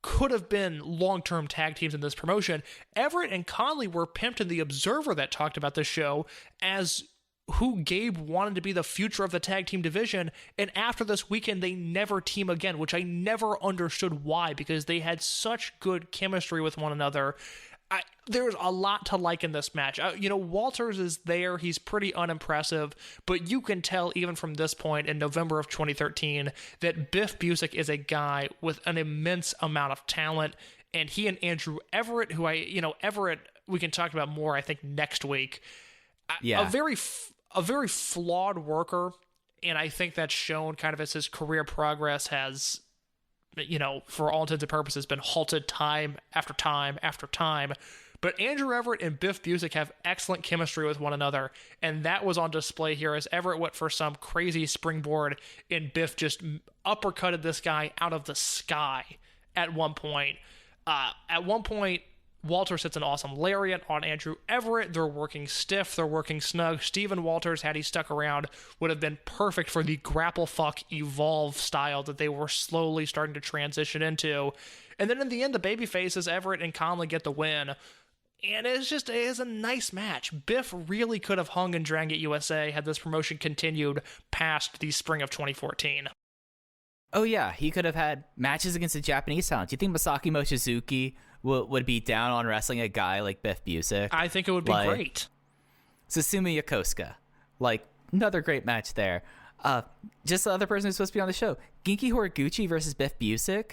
could have been long-term tag teams in this promotion. Everett and Conley were pimped in The Observer that talked about this show as who Gabe wanted to be the future of the tag team division, and after this weekend, they never team again, which I never understood why, because they had such good chemistry with one another. There's a lot to like in this match. Walters is there. He's pretty unimpressive, but you can tell even from this point in November of 2013 that Biff Busick is a guy with an immense amount of talent, and he and Andrew Everett, Everett, we can talk about more, I think, next week. Yeah. A very flawed worker, and I think that's shown kind of as his career progress has, for all intents and purposes, been halted time after time after time. But Andrew Everett and Biff Busick have excellent chemistry with one another, and that was on display here as Everett went for some crazy springboard, and Biff just uppercutted this guy out of the sky at one point. Walters hits an awesome lariat on Andrew Everett. They're working stiff. They're working snug. Steven Walters, had he stuck around, would have been perfect for the grapple fuck evolve style that they were slowly starting to transition into. And then in the end, the babyfaces, Everett and Conley, get the win. And it is a nice match. Biff really could have hung in Dragon Gate USA had this promotion continued past the spring of 2014. Oh, yeah. He could have had matches against the Japanese talent. Do you think Masaaki Mochizuki would be down on wrestling a guy like Biff Busick? I think it would be great. Susumu Yokosuka. Another great match there. Just the other person who's supposed to be on the show. Genki Horiguchi versus Biff Busick.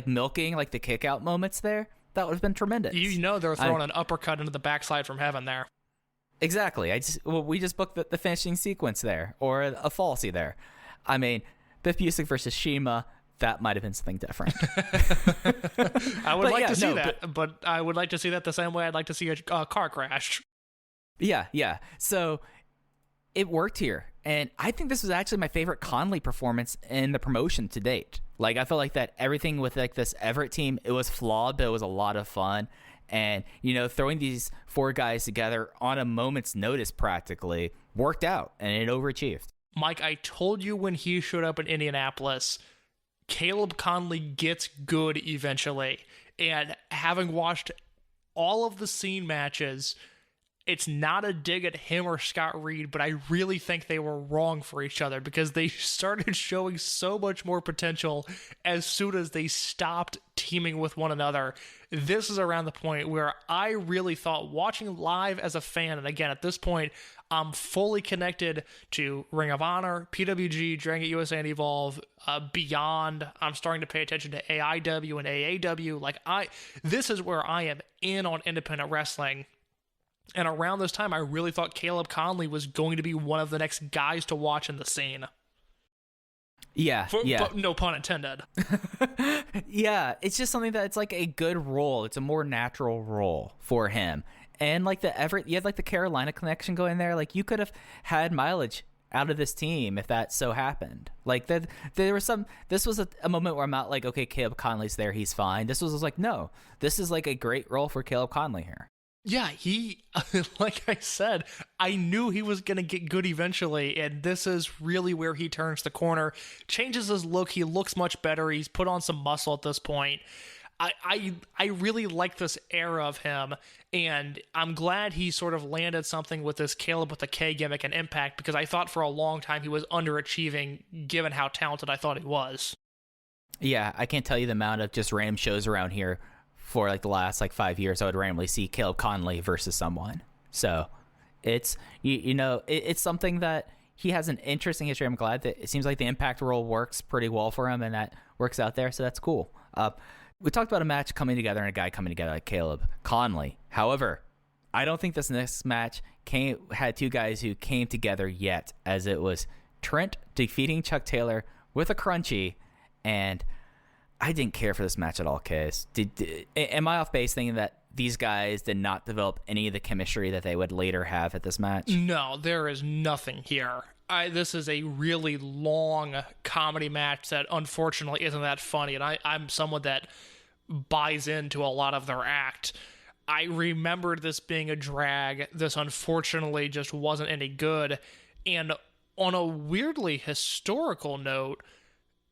Milking, the kick-out moments there. That would have been tremendous. They're throwing an uppercut into the backslide from heaven there. Exactly. We just booked the finishing sequence there. Or a falsie there. I mean, Biff Busick versus Shima, that might have been something different. I would like to see that, but I would like to see that the same way I'd like to see a car crash. Yeah. So it worked here. And I think this was actually my favorite Conley performance in the promotion to date. I felt like that everything with this Everett team, it was flawed, but it was a lot of fun. And, throwing these four guys together on a moment's notice practically worked out, and it overachieved. Mike, I told you when he showed up in Indianapolis, Caleb Conley gets good eventually. And having watched all of the scene matches, it's not a dig at him or Scott Reed, but I really think they were wrong for each other because they started showing so much more potential as soon as they stopped teaming with one another. This is around the point where I really thought, watching live as a fan, and again, at this point, I'm fully connected to Ring of Honor, PWG, Dragon Gate USA and Evolve, Beyond. I'm starting to pay attention to AIW and AAW. This is where I am in on independent wrestling. And around this time, I really thought Caleb Conley was going to be one of the next guys to watch in the scene. Yeah. No pun intended. Yeah, it's just something that's a good role. It's a more natural role for him. And the Everett, you had the Carolina connection going there. You could have had mileage out of this team if that so happened. There was this was a moment where I'm not okay, Caleb Conley's there, he's fine. This was no, this is a great role for Caleb Conley here. Yeah, he, like I said, I knew he was going to get good eventually, and this is really where he turns the corner, changes his look, he looks much better, he's put on some muscle at this point. I really like this era of him, and I'm glad he sort of landed something with this Caleb with the K gimmick and Impact, because I thought for a long time he was underachieving given how talented I thought he was. Yeah, I can't tell you the amount of just random shows around here for the last 5 years, I would randomly see Caleb Conley versus someone. So it's, it's something that he has an interesting history. I'm glad that it seems like the Impact role works pretty well for him, and that works out there. So that's cool. We talked about a match coming together and a guy coming together like Caleb Conley. However, I don't think this next match had two guys who came together yet, as it was Trent defeating Chuck Taylor with a crunchy, and I didn't care for this match at all, Case. Am I off base thinking that these guys did not develop any of the chemistry that they would later have at this match? No, there is nothing here. This is a really long comedy match that unfortunately isn't that funny, and I'm someone that buys into a lot of their act. I remembered this being a drag. This unfortunately just wasn't any good. And on a weirdly historical note,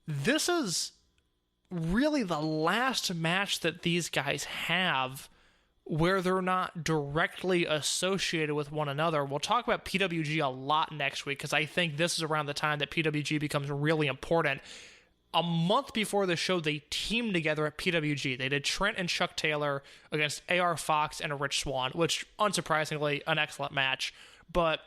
this is really the last match that these guys have where they're not directly associated with one another. We'll talk about PWG a lot next week because I think this is around the time that PWG becomes really important. A month before the show, they teamed together at PWG. They did Trent and Chuck Taylor against AR Fox and Rich Swann, which, unsurprisingly, an excellent match. But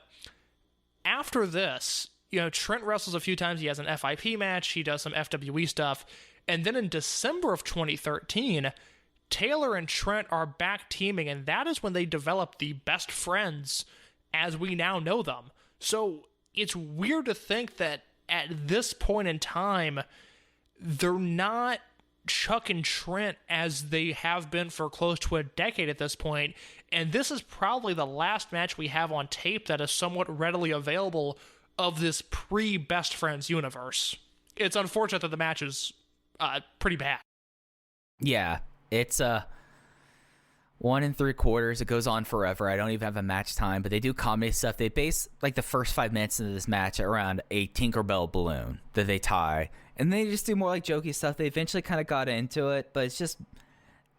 after this, Trent wrestles a few times. He has an FIP match. He does some FWE stuff. And then in December of 2013, Taylor and Trent are back teaming, and that is when they develop the best friends as we now know them. So it's weird to think that at this point in time, they're not Chuck and Trent as they have been for close to a decade at this point, and this is probably the last match we have on tape that is somewhat readily available of this pre-Best Friends universe. It's unfortunate that the match is pretty bad. Yeah, it's 1 3/4. It goes on forever. I don't even have a match time, but they do comedy stuff. They base like the first 5 minutes of this match around a Tinkerbell balloon that they tie, and they just do more like jokey stuff. They eventually kind of got into it, but it's just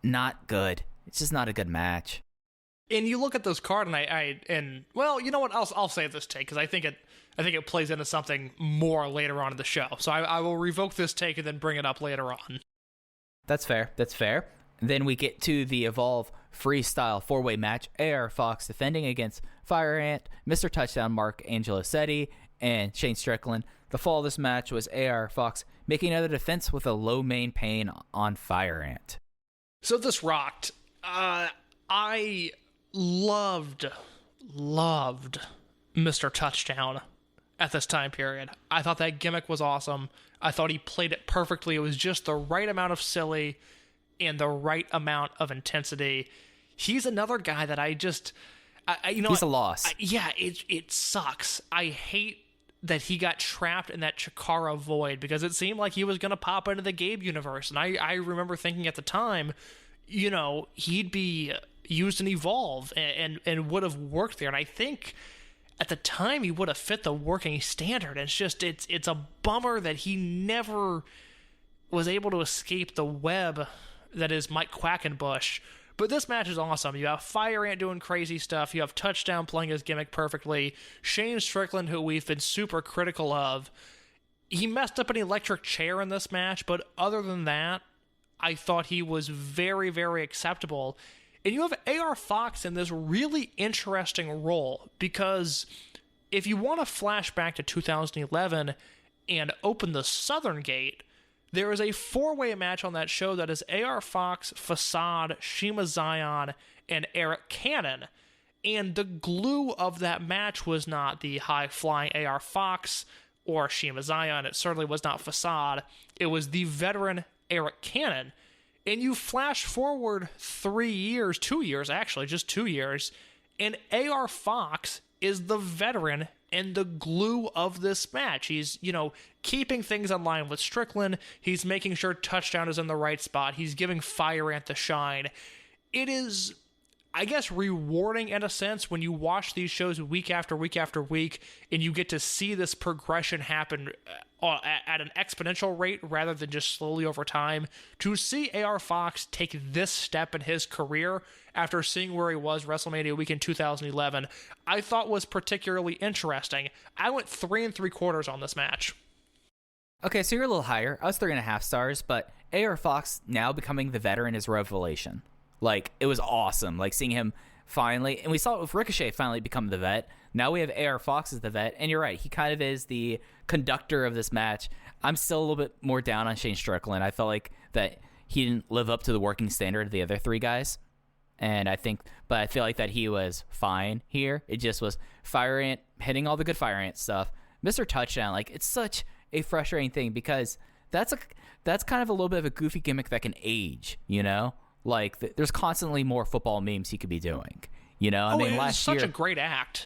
not good. It's just not a good match. And you look at this card, and well, you know what? I'll save this take because I think it plays into something more later on in the show. So I will revoke this take and then bring it up later on. That's fair. Then we get to the Evolve Freestyle 4-way match. AR Fox defending against Fire Ant, Mr. Touchdown Mark Angelosetti, and Shane Strickland. The fall of this match was AR Fox making another defense with a low main pain on Fire Ant. So this rocked. I loved Mr. Touchdown at this time period. I thought that gimmick was awesome. I thought he played it perfectly. It was just the right amount of silly and the right amount of intensity. He's another guy that he's a loss. It sucks. I hate that he got trapped in that Chikara void because it seemed like he was going to pop into the Gabe universe. And I remember thinking at the time, he'd be used in Evolve and would have worked there. And I think at the time he would have fit the working standard. And it's a bummer that he never was able to escape the web that is Mike Quackenbush. But this match is awesome. You have Fire Ant doing crazy stuff. You have Touchdown playing his gimmick perfectly. Shane Strickland, who we've been super critical of, he messed up an electric chair in this match, but other than that, I thought he was very, very acceptable. And you have AR Fox in this really interesting role, because if you want to flash back to 2011 and open the Southern Gate, there is a 4-way match on that show that is AR Fox, Facade, Shima Zion, and Eric Cannon. And the glue of that match was not the high-flying AR Fox or Shima Zion. It certainly was not Facade. It was the veteran Eric Cannon. And you flash forward 2 years, actually, just 2 years, and AR Fox is the veteran and the glue of this match. He's, keeping things in line with Strickland. He's making sure Touchdown is in the right spot. He's giving Fire Ant the shine. It is, I guess, rewarding in a sense when you watch these shows week after week after week and you get to see this progression happen at an exponential rate rather than just slowly over time. To see AR Fox take this step in his career after seeing where he was WrestleMania weekend 2011, I thought was particularly interesting. I went 3 3/4 on this match. Okay, so you're a little higher. I was 3.5 stars, but AR Fox now becoming the veteran is revelation. Like, it was awesome. Like, seeing him finally, and we saw it with Ricochet finally become the vet. Now we have AR Fox as the vet, and you're right, he kind of is the conductor of this match. I'm still a little bit more down on Shane Strickland. I felt like that he didn't live up to the working standard of the other 3 guys. And I feel like that he was fine here. It just was Fire Ant hitting all the good Fire Ant stuff, Mr. Touchdown, like, it's such a frustrating thing because that's kind of a little bit of a goofy gimmick that can age, you know? Like, there's constantly more football memes he could be doing, you know? I mean, last year... It's such a great act.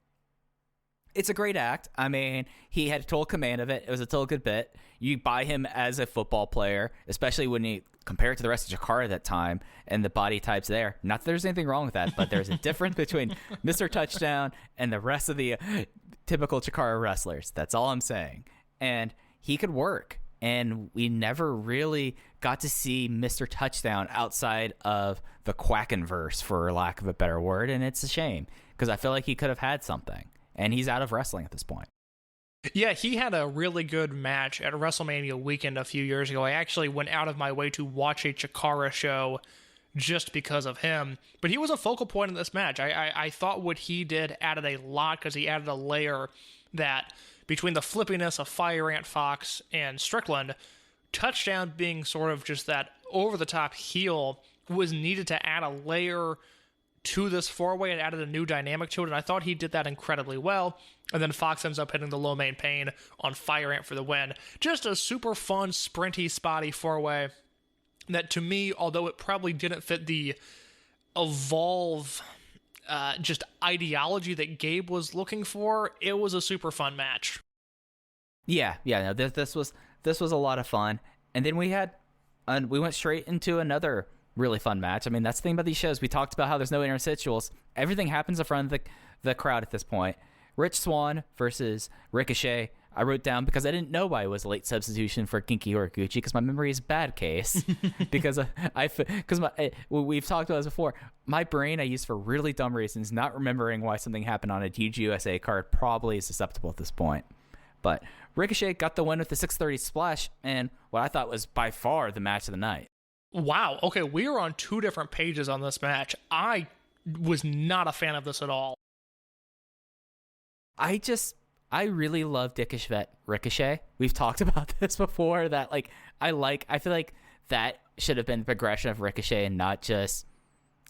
It's a great act. I mean, he had total command of it. It was a total good bit. You buy him as a football player, especially when you compare it to the rest of Chikara at that time and the body types there. Not that there's anything wrong with that, but there's a difference between Mr. Touchdown and the rest of the typical Chikara wrestlers. That's all I'm saying. And he could work. And we never really got to see Mr. Touchdown outside of the Quackenverse, for lack of a better word. And it's a shame because I feel like he could have had something. And he's out of wrestling at this point. Yeah, he had a really good match at WrestleMania weekend a few years ago. I actually went out of my way to watch a Chikara show just because of him. But he was a focal point in this match. I thought what he did added a lot because he added a layer that, between the flippiness of Fire Ant Fox and Strickland, Touchdown being sort of just that over-the-top heel was needed to add a layer to this four-way and added a new dynamic to it, and I thought he did that incredibly well. And then Fox ends up hitting the low main pain on Fire Ant for the win. Just a super fun, sprinty, spotty four-way that, to me, although it probably didn't fit the Evolve just ideology that Gabe was looking for, it was a super fun match. Yeah, no, this was a lot of fun. And then we went straight into another really fun match. I mean, that's the thing about these shows. We talked about how there's no interstitials. Everything happens in front of the crowd at this point. Rich Swann versus Ricochet. I wrote down because I didn't know why it was a late substitution for Kinky Horiguchi because my memory is bad case. Because we've talked about this before. My brain I use for really dumb reasons, not remembering why something happened on a DGUSA card probably is susceptible at this point. But Ricochet got the win with the 630 splash and what I thought was by far the match of the night. Wow. Okay, we are on two different pages on this match. I was not a fan of this at all. I really love Dickish Vet Ricochet. We've talked about this before, that I feel like that should have been the progression of Ricochet and not just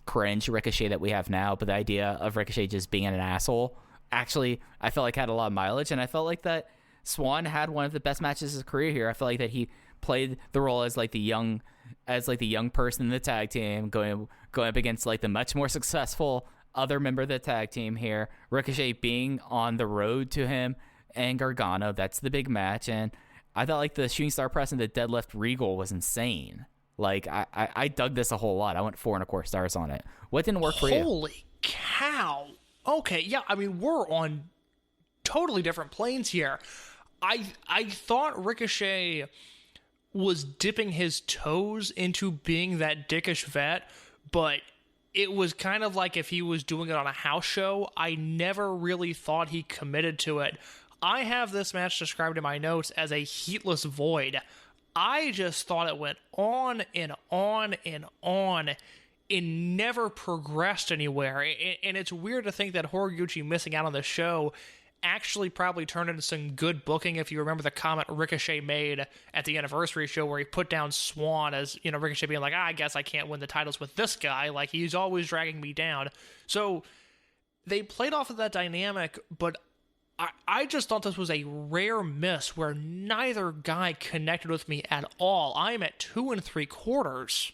cringe Ricochet that we have now, but the idea of Ricochet just being an asshole actually I felt like had a lot of mileage, and I felt like that Swann had one of the best matches of his career here. I felt like that he played the role as the young person in the tag team, going up against the much more successful other member of the tag team here. Ricochet being on the road to him and Gargano, that's the big match. And I thought the shooting star press and the deadlift Regal was insane. I dug this a whole lot. I went 4.25 stars on it. What didn't work for you? Holy cow. Okay, yeah, I mean, we're on totally different planes here. I thought Ricochet was dipping his toes into being that dickish vet, but it was kind of like if he was doing it on a house show. I never really thought he committed to it. I have this match described in my notes as a heatless void. I just thought it went on and on and on. It never progressed anywhere. And it's weird to think that Horiguchi missing out on the show actually probably turned into some good booking. If you remember the comment Ricochet made at the anniversary show where he put down Swann as, Ricochet being like, I guess I can't win the titles with this guy. He's always dragging me down. So they played off of that dynamic, but I just thought this was a rare miss where neither guy connected with me at all. I am at 2 3/4.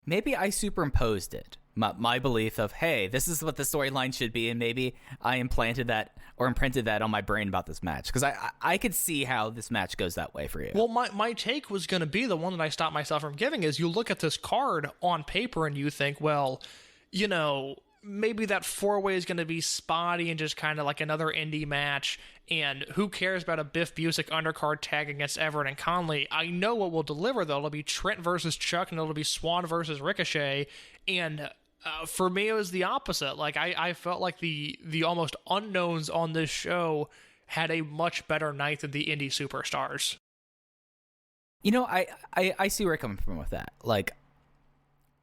Maybe I superimposed it. My belief of, hey, this is what the storyline should be, and maybe I imprinted that on my brain about this match, because I could see how this match goes that way for you. Well, my take was going to be the one that I stopped myself from giving is you look at this card on paper and you think, well, maybe that four-way is going to be spotty and just kind of like another indie match, and who cares about a Biff Busick undercard tag against Everett and Conley? I know what will deliver, though. It'll be Trent versus Chuck, and it'll be Swann versus Ricochet, and for me, it was the opposite. I felt like the almost unknowns on this show had a much better night than the indie superstars. I see where you're coming from with that.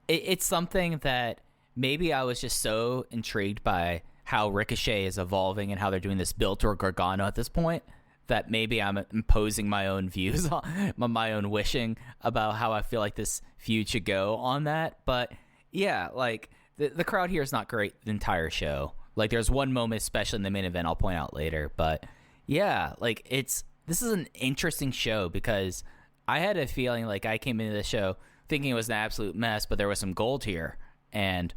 It's something that maybe I was just so intrigued by how Ricochet is evolving and how they're doing this build toward Gargano at this point that maybe I'm imposing my own views on my own wishing about how I feel like this feud should go on that. But yeah, the crowd here is not great the entire show. There's one moment, especially in the main event, I'll point out later. But Yeah, like this is an interesting show because I had a feeling like I came into the show thinking it was an absolute mess, but there was some gold here. And,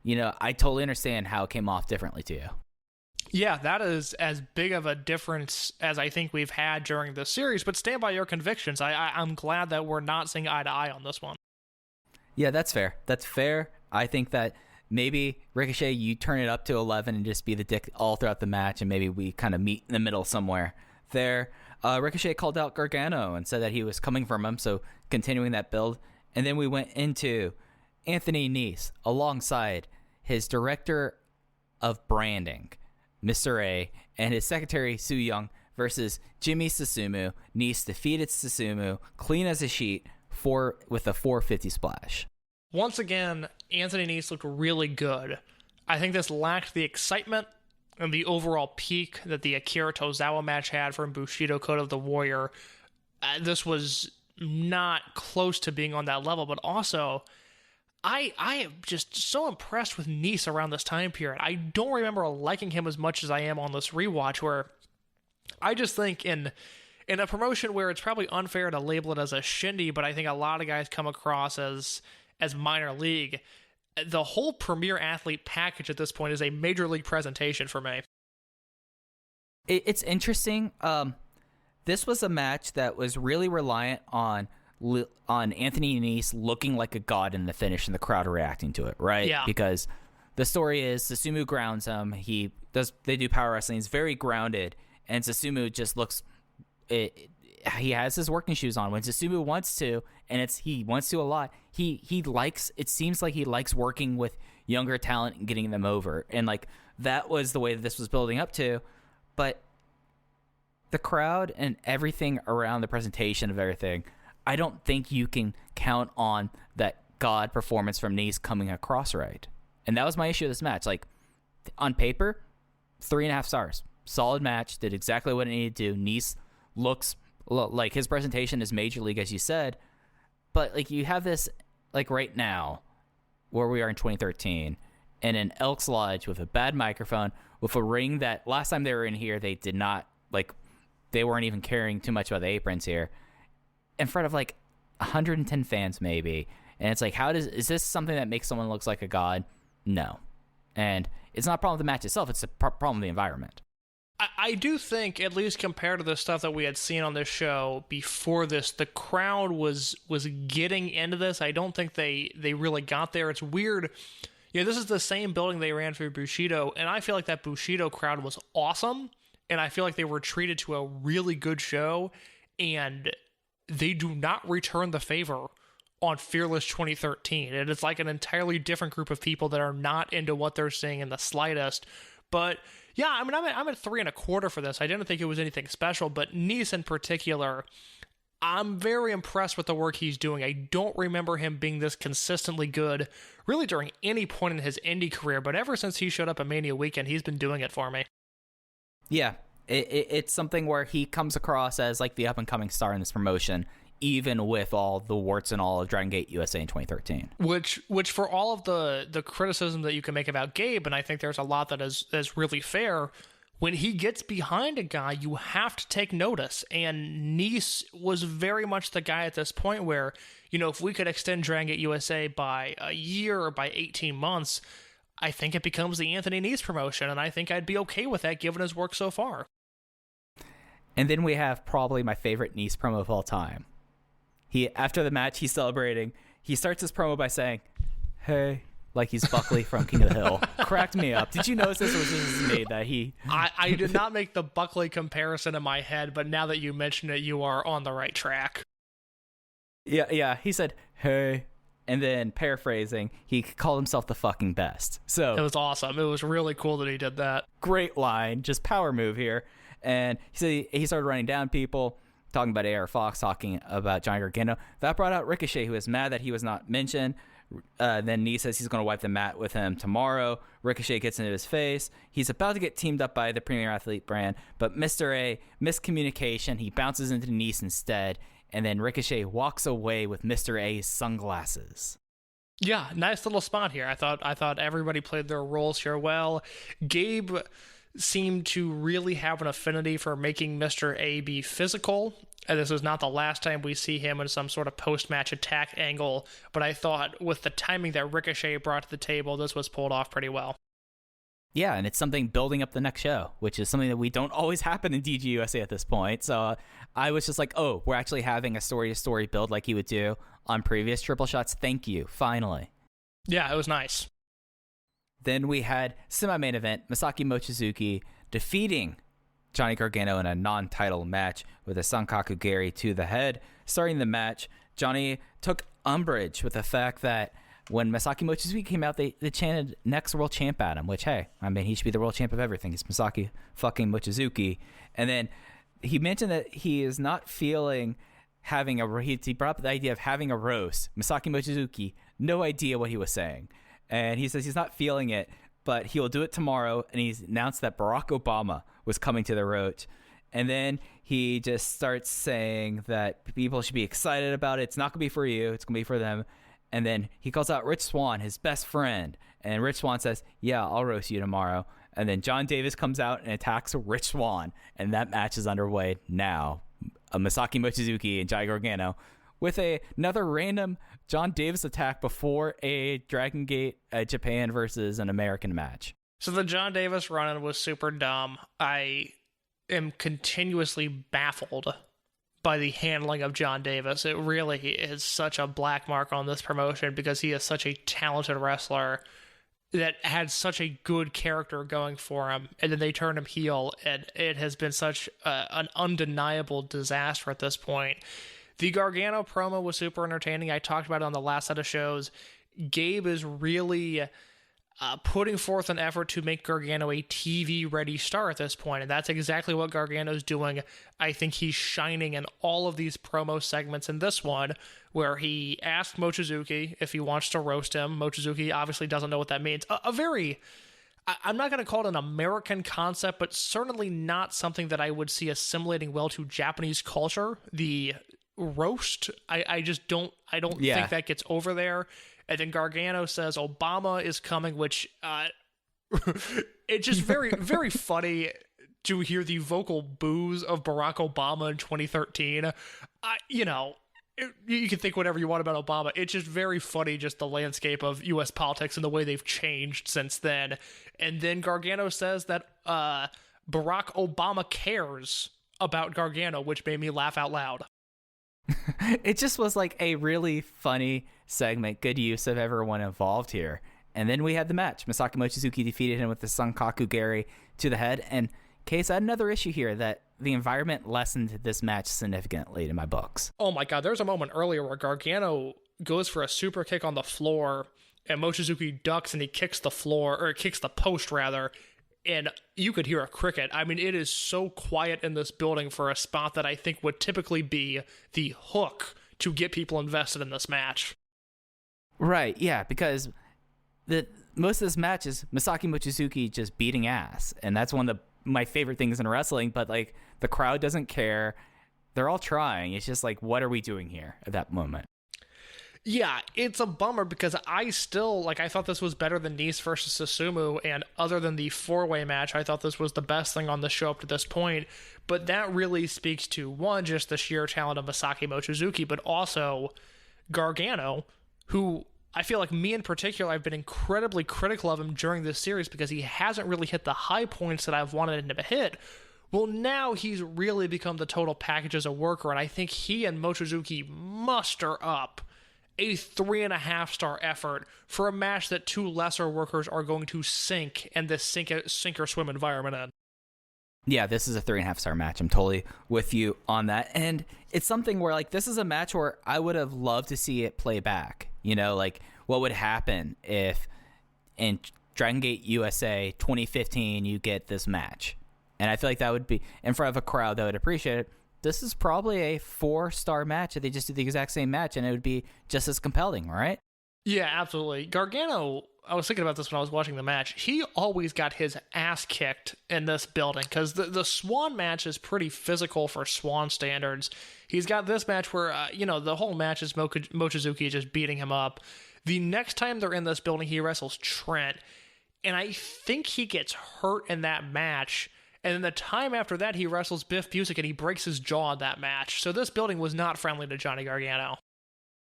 I totally understand how it came off differently to you. Yeah, that is as big of a difference as I think we've had during the series, but stand by your convictions. I'm glad that we're not seeing eye to eye on this one. Yeah, that's fair. That's fair. I think that maybe, Ricochet, you turn it up to 11 and just be the dick all throughout the match, and maybe we kind of meet in the middle somewhere there. Ricochet called out Gargano and said that he was coming from him, so continuing that build. And then we went into Anthony Nese alongside his director of branding, Mr. A, and his secretary, Su Young, versus Jimmy Susumu. Nese defeated Susumu clean as a sheet with a 450 splash. Once again, Anthony Nese looked really good. I think this lacked the excitement and the overall peak that the Akira Tozawa match had from Bushido Code of the Warrior. This was not close to being on that level, but also I am just so impressed with Nese around this time period. I don't remember liking him as much as I am on this rewatch, where I just think in a promotion where it's probably unfair to label it as a shindy, but I think a lot of guys come across as minor league. The whole premier athlete package at this point is a major league presentation for me. It's interesting. This was a match that was really reliant on Anthony Nese looking like a god in the finish and the crowd reacting to it, right? Yeah. Because the story is Susumu grounds him. They do power wrestling. He's very grounded, and Susumu just looks. He has his working shoes on when Susumu wants to, and he wants to a lot. He likes. It seems like he likes working with younger talent and getting them over, and like that was the way that this was building up to, but the crowd and everything around the presentation of everything, I don't think you can count on that god performance from Nese coming across right. And that was my issue with this match. Like, on paper, 3.5 stars. Solid match, did exactly what it needed to do. Nese looks like his presentation is major league, as you said. But, like, you have this, like, right now, where we are in 2013, in an Elks Lodge with a bad microphone, with a ring that last time they were in here, they did not, like, they weren't even caring too much about the aprons here, in front of like 110 fans maybe. And it's like, is this something that makes someone looks like a god? No. And it's not a problem with the match itself, it's a problem with the environment. I do think, at least compared to the stuff that we had seen on this show before this, the crowd was getting into this. I don't think they really got there. It's weird. This is the same building they ran for Bushido, and I feel like that Bushido crowd was awesome, and I feel like they were treated to a really good show, and they do not return the favor on Fearless 2013. And it's like an entirely different group of people that are not into what they're seeing in the slightest. But yeah, I mean, I'm at 3.25 for this. I didn't think it was anything special, but Nese in particular, I'm very impressed with the work he's doing. I don't remember him being this consistently good really during any point in his indie career, but ever since he showed up at Mania Weekend, he's been doing it for me. Yeah, it's something where he comes across as like the up-and-coming star in this promotion, even with all the warts and all of Dragon Gate USA in 2013. Which for all of the criticism that you can make about Gabe, and I think there's a lot that is really fair, when he gets behind a guy, you have to take notice. And Nese was very much the guy at this point where, if we could extend Dragon Gate USA by a year or by 18 months, I think it becomes the Anthony Nese promotion, and I think I'd be okay with that given his work so far. And then we have probably my favorite Nese promo of all time. After the match, he's celebrating. He starts his promo by saying, "Hey," like he's Buckley from King of the Hill. Cracked me up. Did you notice this, or was this made that he... I did not make the Buckley comparison in my head, but now that you mention it, you are on the right track. Yeah. He said, "Hey." And then, paraphrasing, he called himself the fucking best. So it was awesome. It was really cool that he did that. Great line, just power move here. And he said he started running down people, talking about AR Fox, talking about Johnny Gargano. That brought out Ricochet, who was mad that he was not mentioned. Then Nese says he's going to wipe the mat with him tomorrow. Ricochet gets into his face. He's about to get teamed up by the Premier Athlete brand, but Mr. A, miscommunication. He bounces into Nese instead. And then Ricochet walks away with Mr. A's sunglasses. Yeah, nice little spot here. I thought everybody played their roles here well. Gabe seemed to really have an affinity for making Mr. A be physical. And this is not the last time we see him in some sort of post-match attack angle, but I thought with the timing that Ricochet brought to the table, this was pulled off pretty well. Yeah, and it's something building up the next show, which is something that we don't always happen in DGUSA at this point. So I was just like, oh, we're actually having a story-to-story build like you would do on previous triple shots. Thank you, finally. Yeah, it was nice. Then we had semi-main event, Masaaki Mochizuki defeating Johnny Gargano in a non-title match with a Sankaku Geri to the head. Starting the match, Johnny took umbrage with the fact that when Masaaki Mochizuki came out, they chanted next world champ at him, which, hey, I mean, he should be the world champ of everything. He's Masaaki fucking Mochizuki. And then he mentioned that he is not feeling having he brought up the idea of having a roast. Masaaki Mochizuki, no idea what he was saying. And he says he's not feeling it, but he will do it tomorrow. And he's announced that Barack Obama was coming to the roast. And then he just starts saying that people should be excited about it. It's not going to be for you. It's going to be for them. And then he calls out Rich Swann, his best friend. And Rich Swann says, yeah, I'll roast you tomorrow. And then John Davis comes out and attacks Rich Swann. And that match is underway now. Masaaki Mochizuki and Johnny Gargano with another random John Davis attack before a Dragon Gate Japan versus an American match. So the John Davis run-in was super dumb. I am continuously baffled by the handling of John Davis. It really is such a black mark on this promotion because he is such a talented wrestler that had such a good character going for him, and then they turned him heel, and it has been such an undeniable disaster at this point. The Gargano promo was super entertaining. I talked about it on the last set of shows. Gabe is really putting forth an effort to make Gargano a TV-ready star at this point, and that's exactly what Gargano's doing. I think he's shining in all of these promo segments in this one, where he asked Mochizuki if he wants to roast him. Mochizuki obviously doesn't know what that means. A very, I'm not going to call it an American concept, but certainly not something that I would see assimilating well to Japanese culture. The roast, I just don't think that gets over there. And then Gargano says Obama is coming, which it's just very, very funny to hear the vocal boos of Barack Obama in 2013. You can think whatever you want about Obama. It's just very funny, just the landscape of U.S. politics and the way they've changed since then. And then Gargano says that Barack Obama cares about Gargano, which made me laugh out loud. It just was like a really funny segment, good use of everyone involved here. And then we had the match. Masaaki Mochizuki defeated him with the Sankaku Geri to the head. And Case, I had another issue here that the environment lessened this match significantly in my books. Oh my god, there's a moment earlier where Gargano goes for a super kick on the floor and Mochizuki ducks and he kicks the floor, or kicks the post rather, and you could hear a cricket. I mean, it is so quiet in this building for a spot that I think would typically be the hook to get people invested in this match. Right, yeah, because most of this match is Masaaki Mochizuki just beating ass, and that's one of my favorite things in wrestling, but like the crowd doesn't care. They're all trying. It's just like, what are we doing here at that moment? Yeah, it's a bummer because I thought this was better than Nese versus Susumu, and other than the four-way match, I thought this was the best thing on the show up to this point. But that really speaks to, one, just the sheer talent of Masaaki Mochizuki, but also Gargano, who I feel like me in particular, I've been incredibly critical of him during this series because he hasn't really hit the high points that I've wanted him to hit. Well, now he's really become the total package as a worker, and I think he and Mochizuki muster up a 3.5-star effort for a match that two lesser workers are going to sink in this sink or swim environment in. Yeah, this is a 3.5-star match. I'm totally with you on that. And it's something where, like, this is a match where I would have loved to see it play back. You know, like, what would happen if in Dragon Gate USA 2015 you get this match? And I feel like that would be in front of a crowd that would appreciate it. This is probably a 4-star match if they just do the exact same match, and it would be just as compelling, right? Yeah, absolutely. Gargano, I was thinking about this when I was watching the match. He always got his ass kicked in this building because the Swan match is pretty physical for Swan standards. He's got this match where, the whole match is Mochizuki just beating him up. The next time they're in this building, he wrestles Trent. and I think he gets hurt in that match. And then the time after that, he wrestles Biff Busick and he breaks his jaw in that match. So this building was not friendly to Johnny Gargano.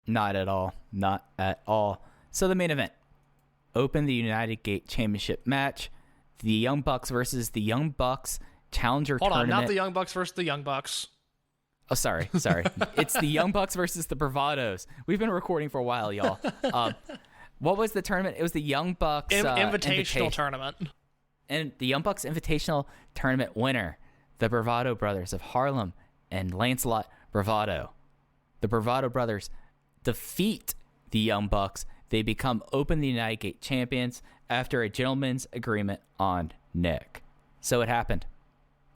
Not at all. Not at all. So the main event. Open the United Gate Championship match. The Young Bucks versus the Young Bucks Challenger Tournament. Hold on, not the Young Bucks versus the Young Bucks. Oh, sorry. It's the Young Bucks versus the Bravados. We've been recording for a while, y'all. What was the tournament? It was the Young Bucks Invitational Tournament. And the Young Bucks Invitational Tournament winner, the Bravado Brothers of Harlem and Lancelot Bravado. The Bravado Brothers defeat the Young Bucks. They become Open the United Gate champions after a gentleman's agreement on Nick. So it happened.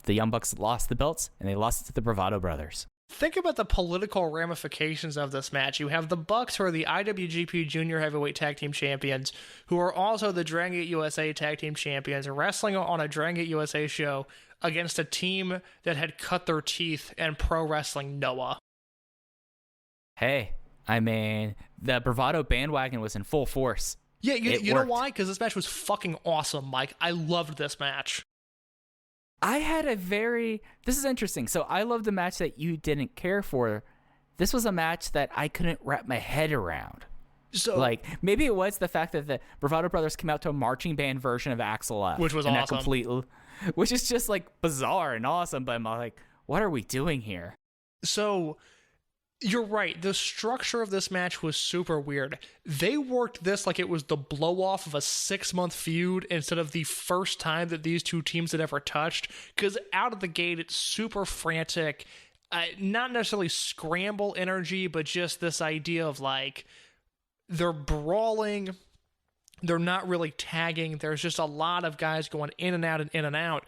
The Young Bucks lost the belts, and they lost it to the Bravado Brothers. Think about the political ramifications of this match. You have the Bucks, who are the IWGP Junior Heavyweight Tag Team Champions, who are also the Dragon Gate USA Tag Team Champions, wrestling on a Dragon Gate USA show against a team that had cut their teeth in pro wrestling Noah. Hey, I mean, the Bravado bandwagon was in full force. Yeah, you know why? Because this match was fucking awesome, Mike. I loved this match. I had this is interesting. So I loved the match that you didn't care for. This was a match that I couldn't wrap my head around. So, like, maybe it was the fact that the Bravado Brothers came out to a marching band version of Axel F. Which was awesome. Which is just, like, bizarre and awesome. But I'm like, what are we doing here? So, you're right. The structure of this match was super weird. They worked this like it was the blow-off of a 6-month feud instead of the first time that these two teams had ever touched. Because out of the gate, it's super frantic. Not necessarily scramble energy, but just this idea of, like, they're brawling. They're not really tagging. There's just a lot of guys going in and out and in and out.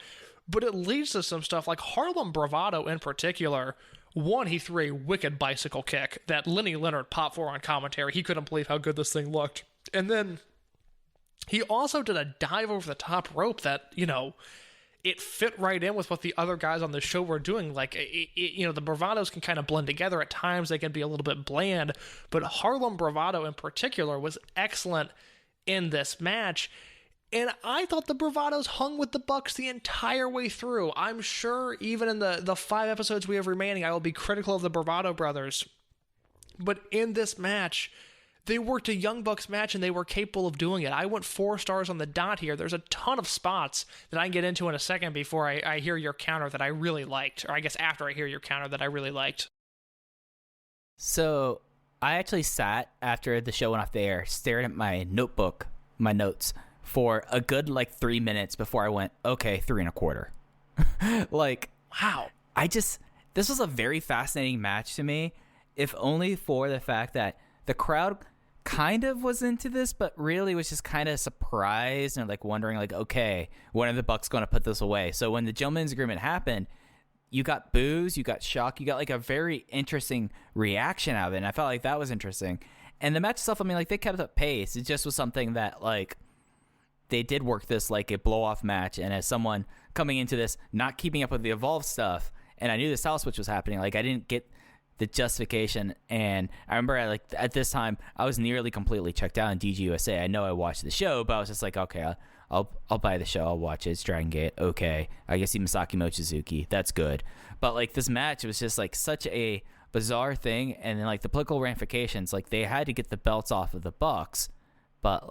But it leads to some stuff like Harlem Bravado in particular. One, he threw a wicked bicycle kick that Lenny Leonard popped for on commentary. He couldn't believe how good this thing looked. And then he also did a dive over the top rope that, it fit right in with what the other guys on the show were doing. Like, the Bravados can kind of blend together. At times they can be a little bit bland, but Harlem Bravado in particular was excellent in this match. And I thought the Bravados hung with the Bucks the entire way through. I'm sure even in the 5 episodes we have remaining, I will be critical of the Bravado Brothers. But in this match, they worked a Young Bucks match and they were capable of doing it. I went 4 stars on the dot here. There's a ton of spots that I can get into in a second before I hear your counter that I really liked. Or I guess after I hear your counter that I really liked. So I actually sat after the show went off the air, stared at my notebook, my notes, for a good 3 minutes before I went, okay, 3 1/4. Wow. This was a very fascinating match to me, if only for the fact that the crowd kind of was into this, but really was just kind of surprised and wondering okay, when are the Bucks going to put this away? So when the gentleman's agreement happened, you got boos, you got shock, you got a very interesting reaction out of it. And I felt like that was interesting. And the match itself, they kept up pace. It just was something that they did work this like a blow-off match, and as someone coming into this, not keeping up with the Evolve stuff, and I knew the style switch was happening, I didn't get the justification, and I remember at this time, I was nearly completely checked out on DGUSA. I know I watched the show, but I was just okay, I'll buy the show, I'll watch it, it's Dragon Gate, okay, I guess see Masaaki Mochizuki, that's good. But this match, it was just such a bizarre thing, and then the political ramifications, they had to get the belts off of the Bucks, but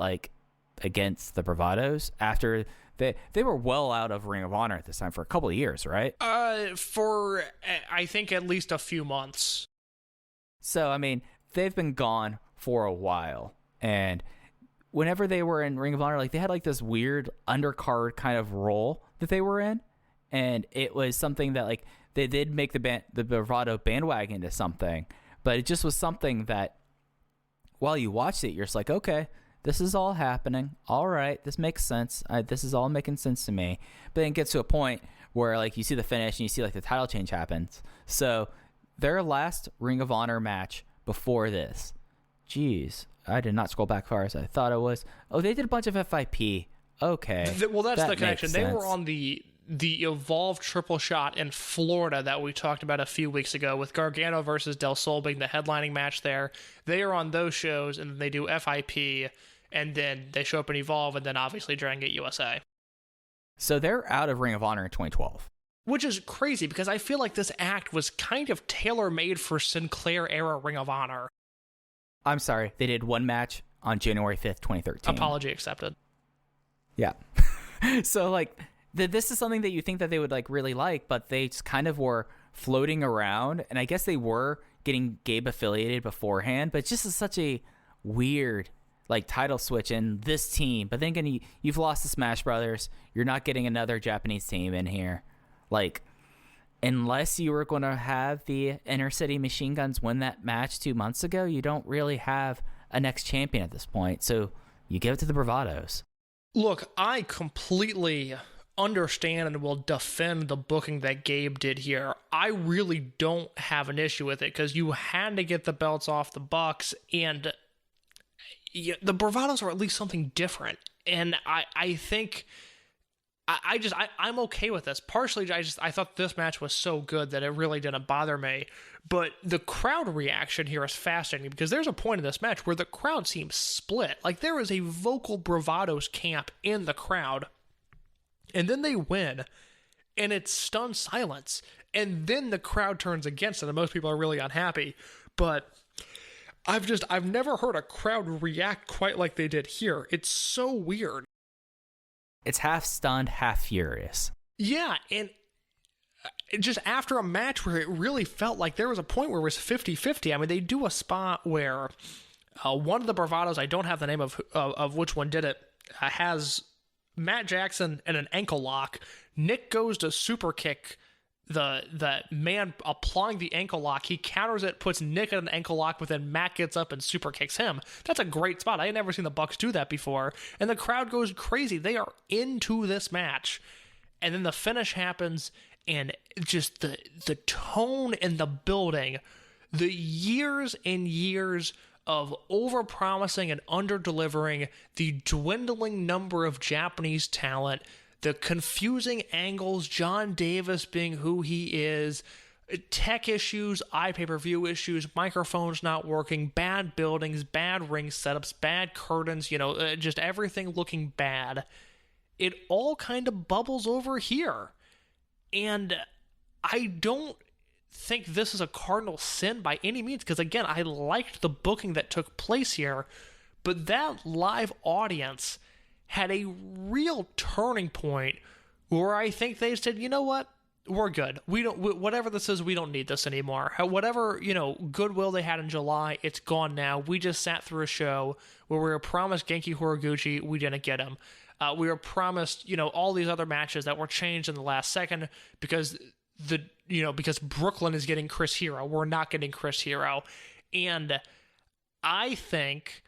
against the Bravados after they were well out of Ring of Honor at this time for a couple of years, right? For I think at least a few months. So they've been gone for a while, and whenever they were in Ring of Honor, they had this weird undercard kind of role that they were in, and it was something that they did make the Bravado bandwagon into something, but it just was something that while you watched it, you're just okay, this is all happening. All right, this makes sense. This is all making sense to me. But then it gets to a point where you see the finish and you see the title change happens. So their last Ring of Honor match before this, geez, I did not scroll back far as I thought it was. Oh, they did a bunch of FIP. Okay. Well, that's the connection. They were on the Evolve triple shot in Florida that we talked about a few weeks ago with Gargano versus Del Sol being the headlining match there. They are on those shows, and they do FIP. and then they show up in Evolve, and then obviously Dragon Gate USA. So they're out of Ring of Honor in 2012. Which is crazy, because I feel like this act was kind of tailor-made for Sinclair-era Ring of Honor. I'm sorry, they did one match on January 5th, 2013. Apology accepted. Yeah. So, like, this is something that you think that they would, like, really like, but they just kind of were floating around, and I guess they were getting Gabe affiliated beforehand, but just is such a weird, like, title switch in this team. But then again, you've lost the Smash Brothers. You're not getting another Japanese team in here. Like, unless you were going to have the Inner City Machine Guns win that match 2 months ago, you don't really have a next champion at this point. So you give it to the Bravados. Look, I completely understand and will defend the booking that Gabe did here. I really don't have an issue with it, because you had to get the belts off the Bucks, and the Bravados are at least something different. And I think... I'm okay with this. Partially, I thought this match was so good that it really didn't bother me. But the crowd reaction here is fascinating, because there's a point in this match where the crowd seems split. Like, there is a vocal Bravados camp in the crowd, and then they win, and it's stunned silence. And then the crowd turns against it, and most people are really unhappy. But I've never heard a crowd react quite like they did here. It's so weird. It's half stunned, half furious. Yeah, and just after a match where it really felt like there was a point where it was 50-50. I mean, they do a spot where one of the Bravados, I don't have the name of which one did it, has Matt Jackson in an ankle lock. Nick goes to super kick the man applying the ankle lock. He counters it, puts Nick in an ankle lock, but then Matt gets up and super kicks him. That's a great spot. I had never seen the Bucks do that before. And the crowd goes crazy. They are into this match. And then the finish happens, and just the tone in the building, the years and years of over-promising and under-delivering, the dwindling number of Japanese talent, the confusing angles, John Davis being who he is, tech issues, iPay-per-view issues, microphones not working, bad buildings, bad ring setups, bad curtains, just everything looking bad. It all kind of bubbles over here. And I don't think this is a cardinal sin by any means, because again, I liked the booking that took place here, but that live audience had a real turning point where I think they said, you know what, we're good. Whatever this is, we don't need this anymore. Whatever, goodwill they had in July, it's gone now. We just sat through a show where we were promised Genki Horiguchi, we didn't get him. We were promised, all these other matches that were changed in the last second because because Brooklyn is getting Chris Hero. We're not getting Chris Hero. And I think,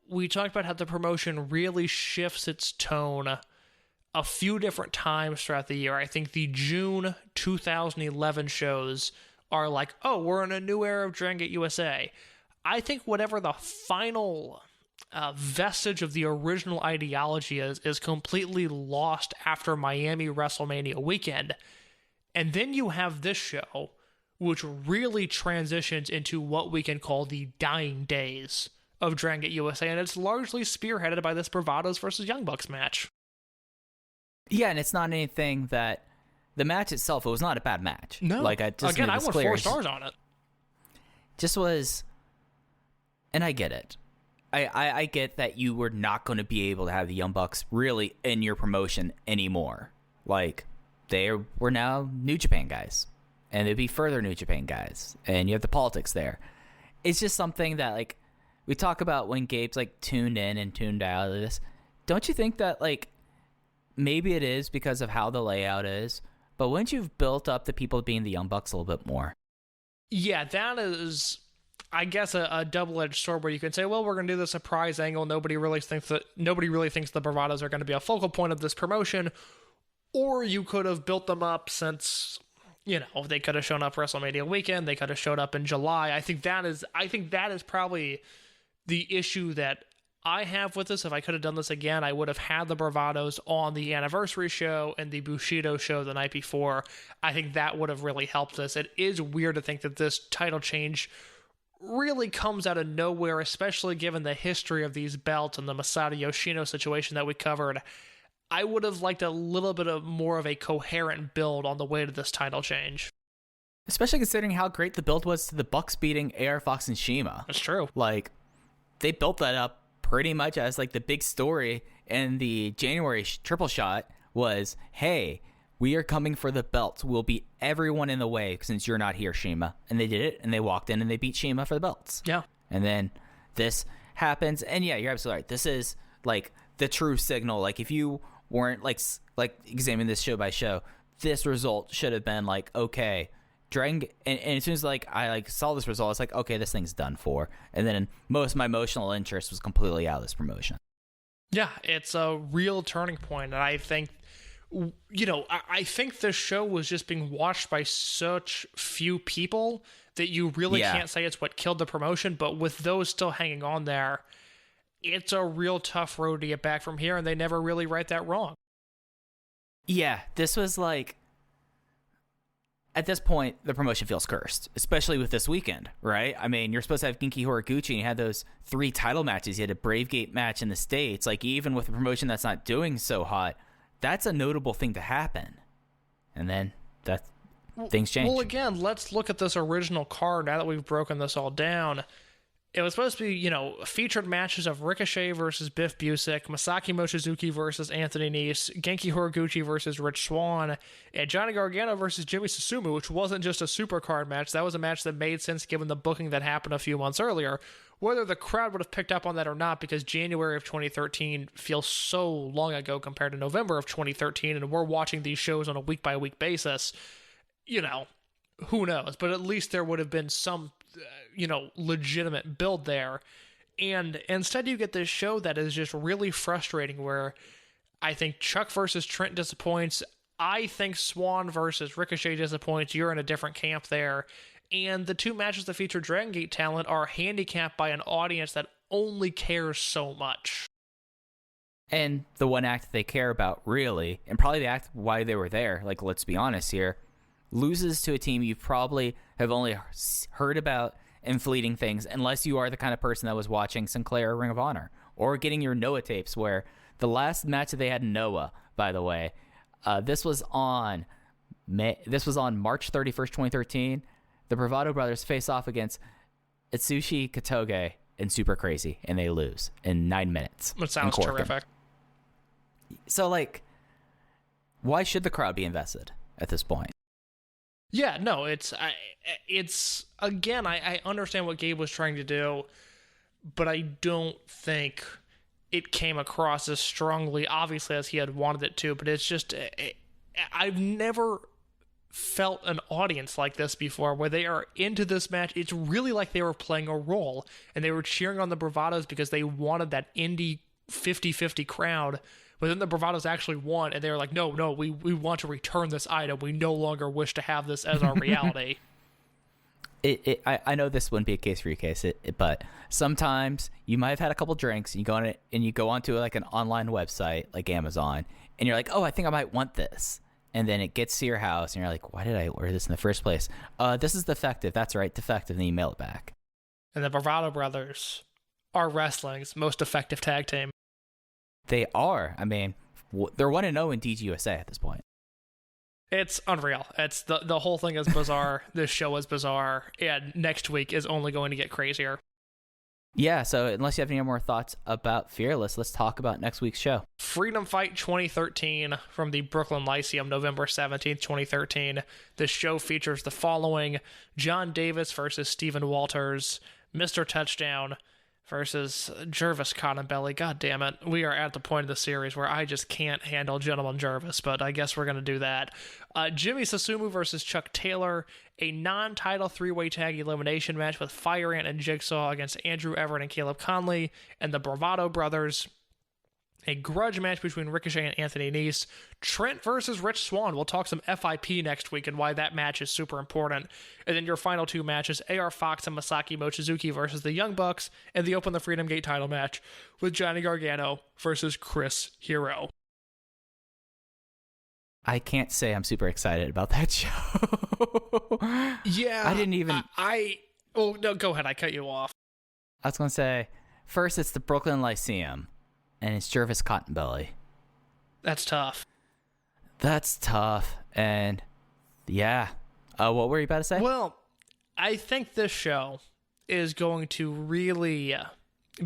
we talked about how the promotion really shifts its tone a few different times throughout the year. I think the June 2011 shows are like, oh, we're in a new era of Dragon Gate USA. I think whatever the final vestige of the original ideology is completely lost after Miami WrestleMania weekend. And then you have this show, which really transitions into what we can call the dying days of Dragon Gate USA, and it's largely spearheaded by this Bravados versus Young Bucks match. Yeah, and it's not anything that... The match itself, it was not a bad match. No. I went 4 stars on it. Just was... And I get it. I get that you were not going to be able to have the Young Bucks really in your promotion anymore. They were now New Japan guys. And they'd be further New Japan guys. And you have the politics there. It's just something that, we talk about when Gabe's, tuned in and tuned out of this. Don't you think that, maybe it is because of how the layout is, but wouldn't you have built up the people being the Young Bucks a little bit more? Yeah, that is, I guess, a double-edged sword where you can say, well, we're going to do the surprise angle. Nobody really thinks the Bravados are going to be a focal point of this promotion. Or you could have built them up since, they could have shown up WrestleMania weekend. They could have showed up in July. I think that is probably the issue that I have with this. If I could have done this again, I would have had the Bravados on the anniversary show and the Bushido show the night before. I think that would have really helped this. It is weird to think that this title change really comes out of nowhere, especially given the history of these belts and the Masato Yoshino situation that we covered. I would have liked a little bit of more of a coherent build on the way to this title change. Especially considering how great the build was to the Bucks beating AR Fox and Shima. That's true. Like, they built that up pretty much as like the big story in the January triple shot was, hey, we are coming for the belts. We'll beat everyone in the way since you're not here, Shima. And they did it, and they walked in and they beat Shima for the belts. Yeah. And then this happens, and yeah, you're absolutely right. This is like the true signal. Like, if you weren't like examining this show by show, this result should have been like, okay, Dragon, and as soon as like I like saw this result, it's like, okay, this thing's done for. And then most of my emotional interest was completely out of this promotion. Yeah, it's a real turning point, and I think, you know, I think this show was just being watched by such few people that you really can't say it's what killed the promotion. But with those still hanging on there, it's a real tough road to get back from here, and they never really right that wrong. Yeah, this was like, at this point, the promotion feels cursed, especially with this weekend, right? I mean, you're supposed to have Genki Horiguchi, and you had those 3 title matches. You had a Bravegate match in the States. Like, even with a promotion that's not doing so hot, that's a notable thing to happen. And then things change. Well, again, let's look at this original card now that we've broken this all down. It was supposed to be, you know, featured matches of Ricochet versus Biff Busick, Masaaki Mochizuki versus Anthony Nese, Genki Horiguchi versus Rich Swann, and Johnny Gargano versus Jimmy Susumu, which wasn't just a super card match. That was a match that made sense given the booking that happened a few months earlier. Whether the crowd would have picked up on that or not, because January of 2013 feels so long ago compared to November of 2013, and we're watching these shows on a week-by-week basis, you know, who knows? But at least there would have been some, you know, legitimate build there. And instead you get this show that is just really frustrating, where I think Chuck versus Trent disappoints. I think Swan versus Ricochet disappoints. You're in a different camp there. And the 2 matches that feature Dragon Gate talent are handicapped by an audience that only cares so much. And the one act they care about, really, and probably the act why they were there, like, let's be honest here, loses to a team you probably have only heard about in fleeting things, unless you are the kind of person that was watching Sinclair or Ring of Honor, or getting your Noah tapes, where the last match that they had in Noah, by the way, this was on March 31st, 2013. The Bravado Brothers face off against Itsushi Katoge and Super Crazy, and they lose in 9 minutes. That sounds terrific. So, like, why should the crowd be invested at this point? Yeah, no, it's again, I understand what Gabe was trying to do, but I don't think it came across as strongly, obviously, as he had wanted it to. But it's just, I've never felt an audience like this before, where they are into this match. It's really like they were playing a role, and they were cheering on the Bravados because they wanted that indie 50-50 crowd. But then the Bravados actually won, and they were like, no, we want to return this item. We no longer wish to have this as our reality. I know this wouldn't be a case for your case, but sometimes you might have had a couple drinks, and you go on it, and you go onto like an online website like Amazon, and you're like, oh, I think I might want this. And then it gets to your house, and you're like, why did I order this in the first place? This is defective. That's right, defective. And then you mail it back. And the Bravado Brothers are wrestling's most effective tag team. They are. I mean, they're 1-0 in DGUSA at this point. It's unreal. It's the whole thing is bizarre. This show is bizarre. And next week is only going to get crazier. Yeah, so unless you have any more thoughts about Fearless, let's talk about next week's show. Freedom Fight 2013 from the Brooklyn Lyceum, November 17th, 2013. This show features the following: John Davis versus Stephen Walters, Mr. Touchdown versus Jervis Cottonbelly. God damn it. We are at the point of the series where I just can't handle Gentleman Jervis, but I guess we're going to do that. Jimmy Susumu versus Chuck Taylor, a non-title 3-way tag elimination match with Fire Ant and Jigsaw against Andrew Everett and Caleb Conley and the Bravado Brothers. A grudge match between Ricochet and Anthony Nese. Trent versus Rich Swann. We'll talk some FIP next week and why that match is super important. And then your final 2 matches, AR Fox and Masaaki Mochizuki versus the Young Bucks, and the Open the Freedom Gate title match with Johnny Gargano versus Chris Hero. I can't say I'm super excited about that show. Yeah. I didn't even... Oh, no, go ahead. I cut you off. I was going to say, first it's the Brooklyn Lyceum, and it's Jervis Cottonbelly. That's tough. That's tough. And yeah. What were you about to say? Well, I think this show is going to really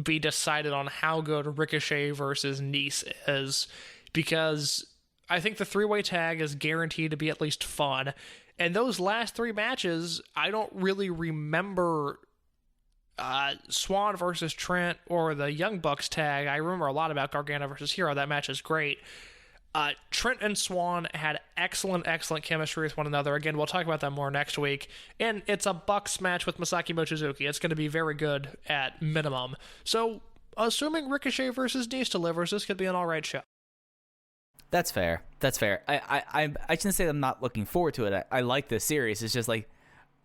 be decided on how good Ricochet versus Nese is, because I think the three-way tag is guaranteed to be at least fun. And those last three matches, I don't really remember Swan versus Trent or the Young Bucks tag. I remember a lot about Gargano versus Hero. That match is great. Trent and Swan had excellent chemistry with one another. Again, we'll talk about that more next week. And it's a Bucks match with Masaaki Mochizuki. It's going to be very good at minimum. So, assuming Ricochet versus Nese delivers, this could be an alright show. That's fair. I shouldn't say I'm not looking forward to it. I like this series. It's just like,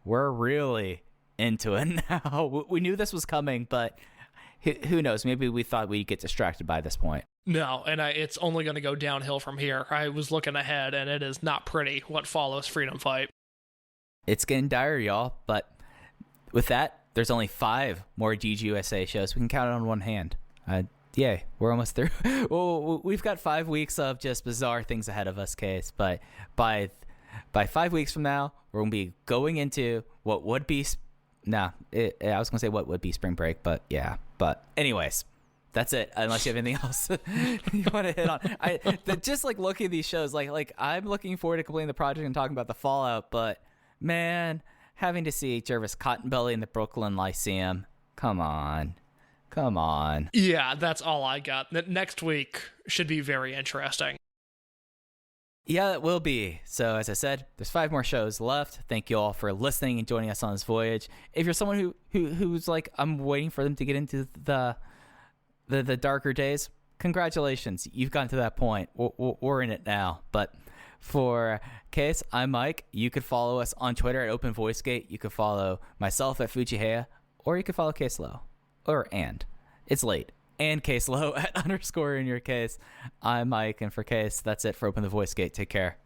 we're really into it now. We knew this was coming, but who knows? Maybe we thought we'd get distracted by this point. No, and it's only going to go downhill from here. I was looking ahead, and it is not pretty what follows Freedom Fight. It's getting dire, y'all. But with that, there's only 5 more DGUSA shows. We can count it on one hand. Yay, we're almost through. Well, we've got 5 weeks of just bizarre things ahead of us, Case. But by 5 weeks from now, we're going to be going into what would be... I was going to say what would be spring break, but yeah. But anyways, that's it. Unless you have anything else you want to hit on. Just like looking at these shows, like I'm looking forward to completing the project and talking about the fallout. But man, having to see Jervis Cottonbelly in the Brooklyn Lyceum, come on. Yeah, that's all I got. Next week should be very interesting. Yeah, it will be. So as I said, there's 5 more shows left. Thank you all for listening and joining us on this voyage. If you're someone who's like, I'm waiting for them to get into the darker days, congratulations. You've gotten to that point. We're in it now. But for Case, I'm Mike. You could follow us on Twitter at OpenVoiceGate. You could follow myself at Fujihaya, or you could follow Case Low. It's late. And Case Low at _ in your case. I'm Mike, and for Case, that's it for Open the Voice Gate. Take care.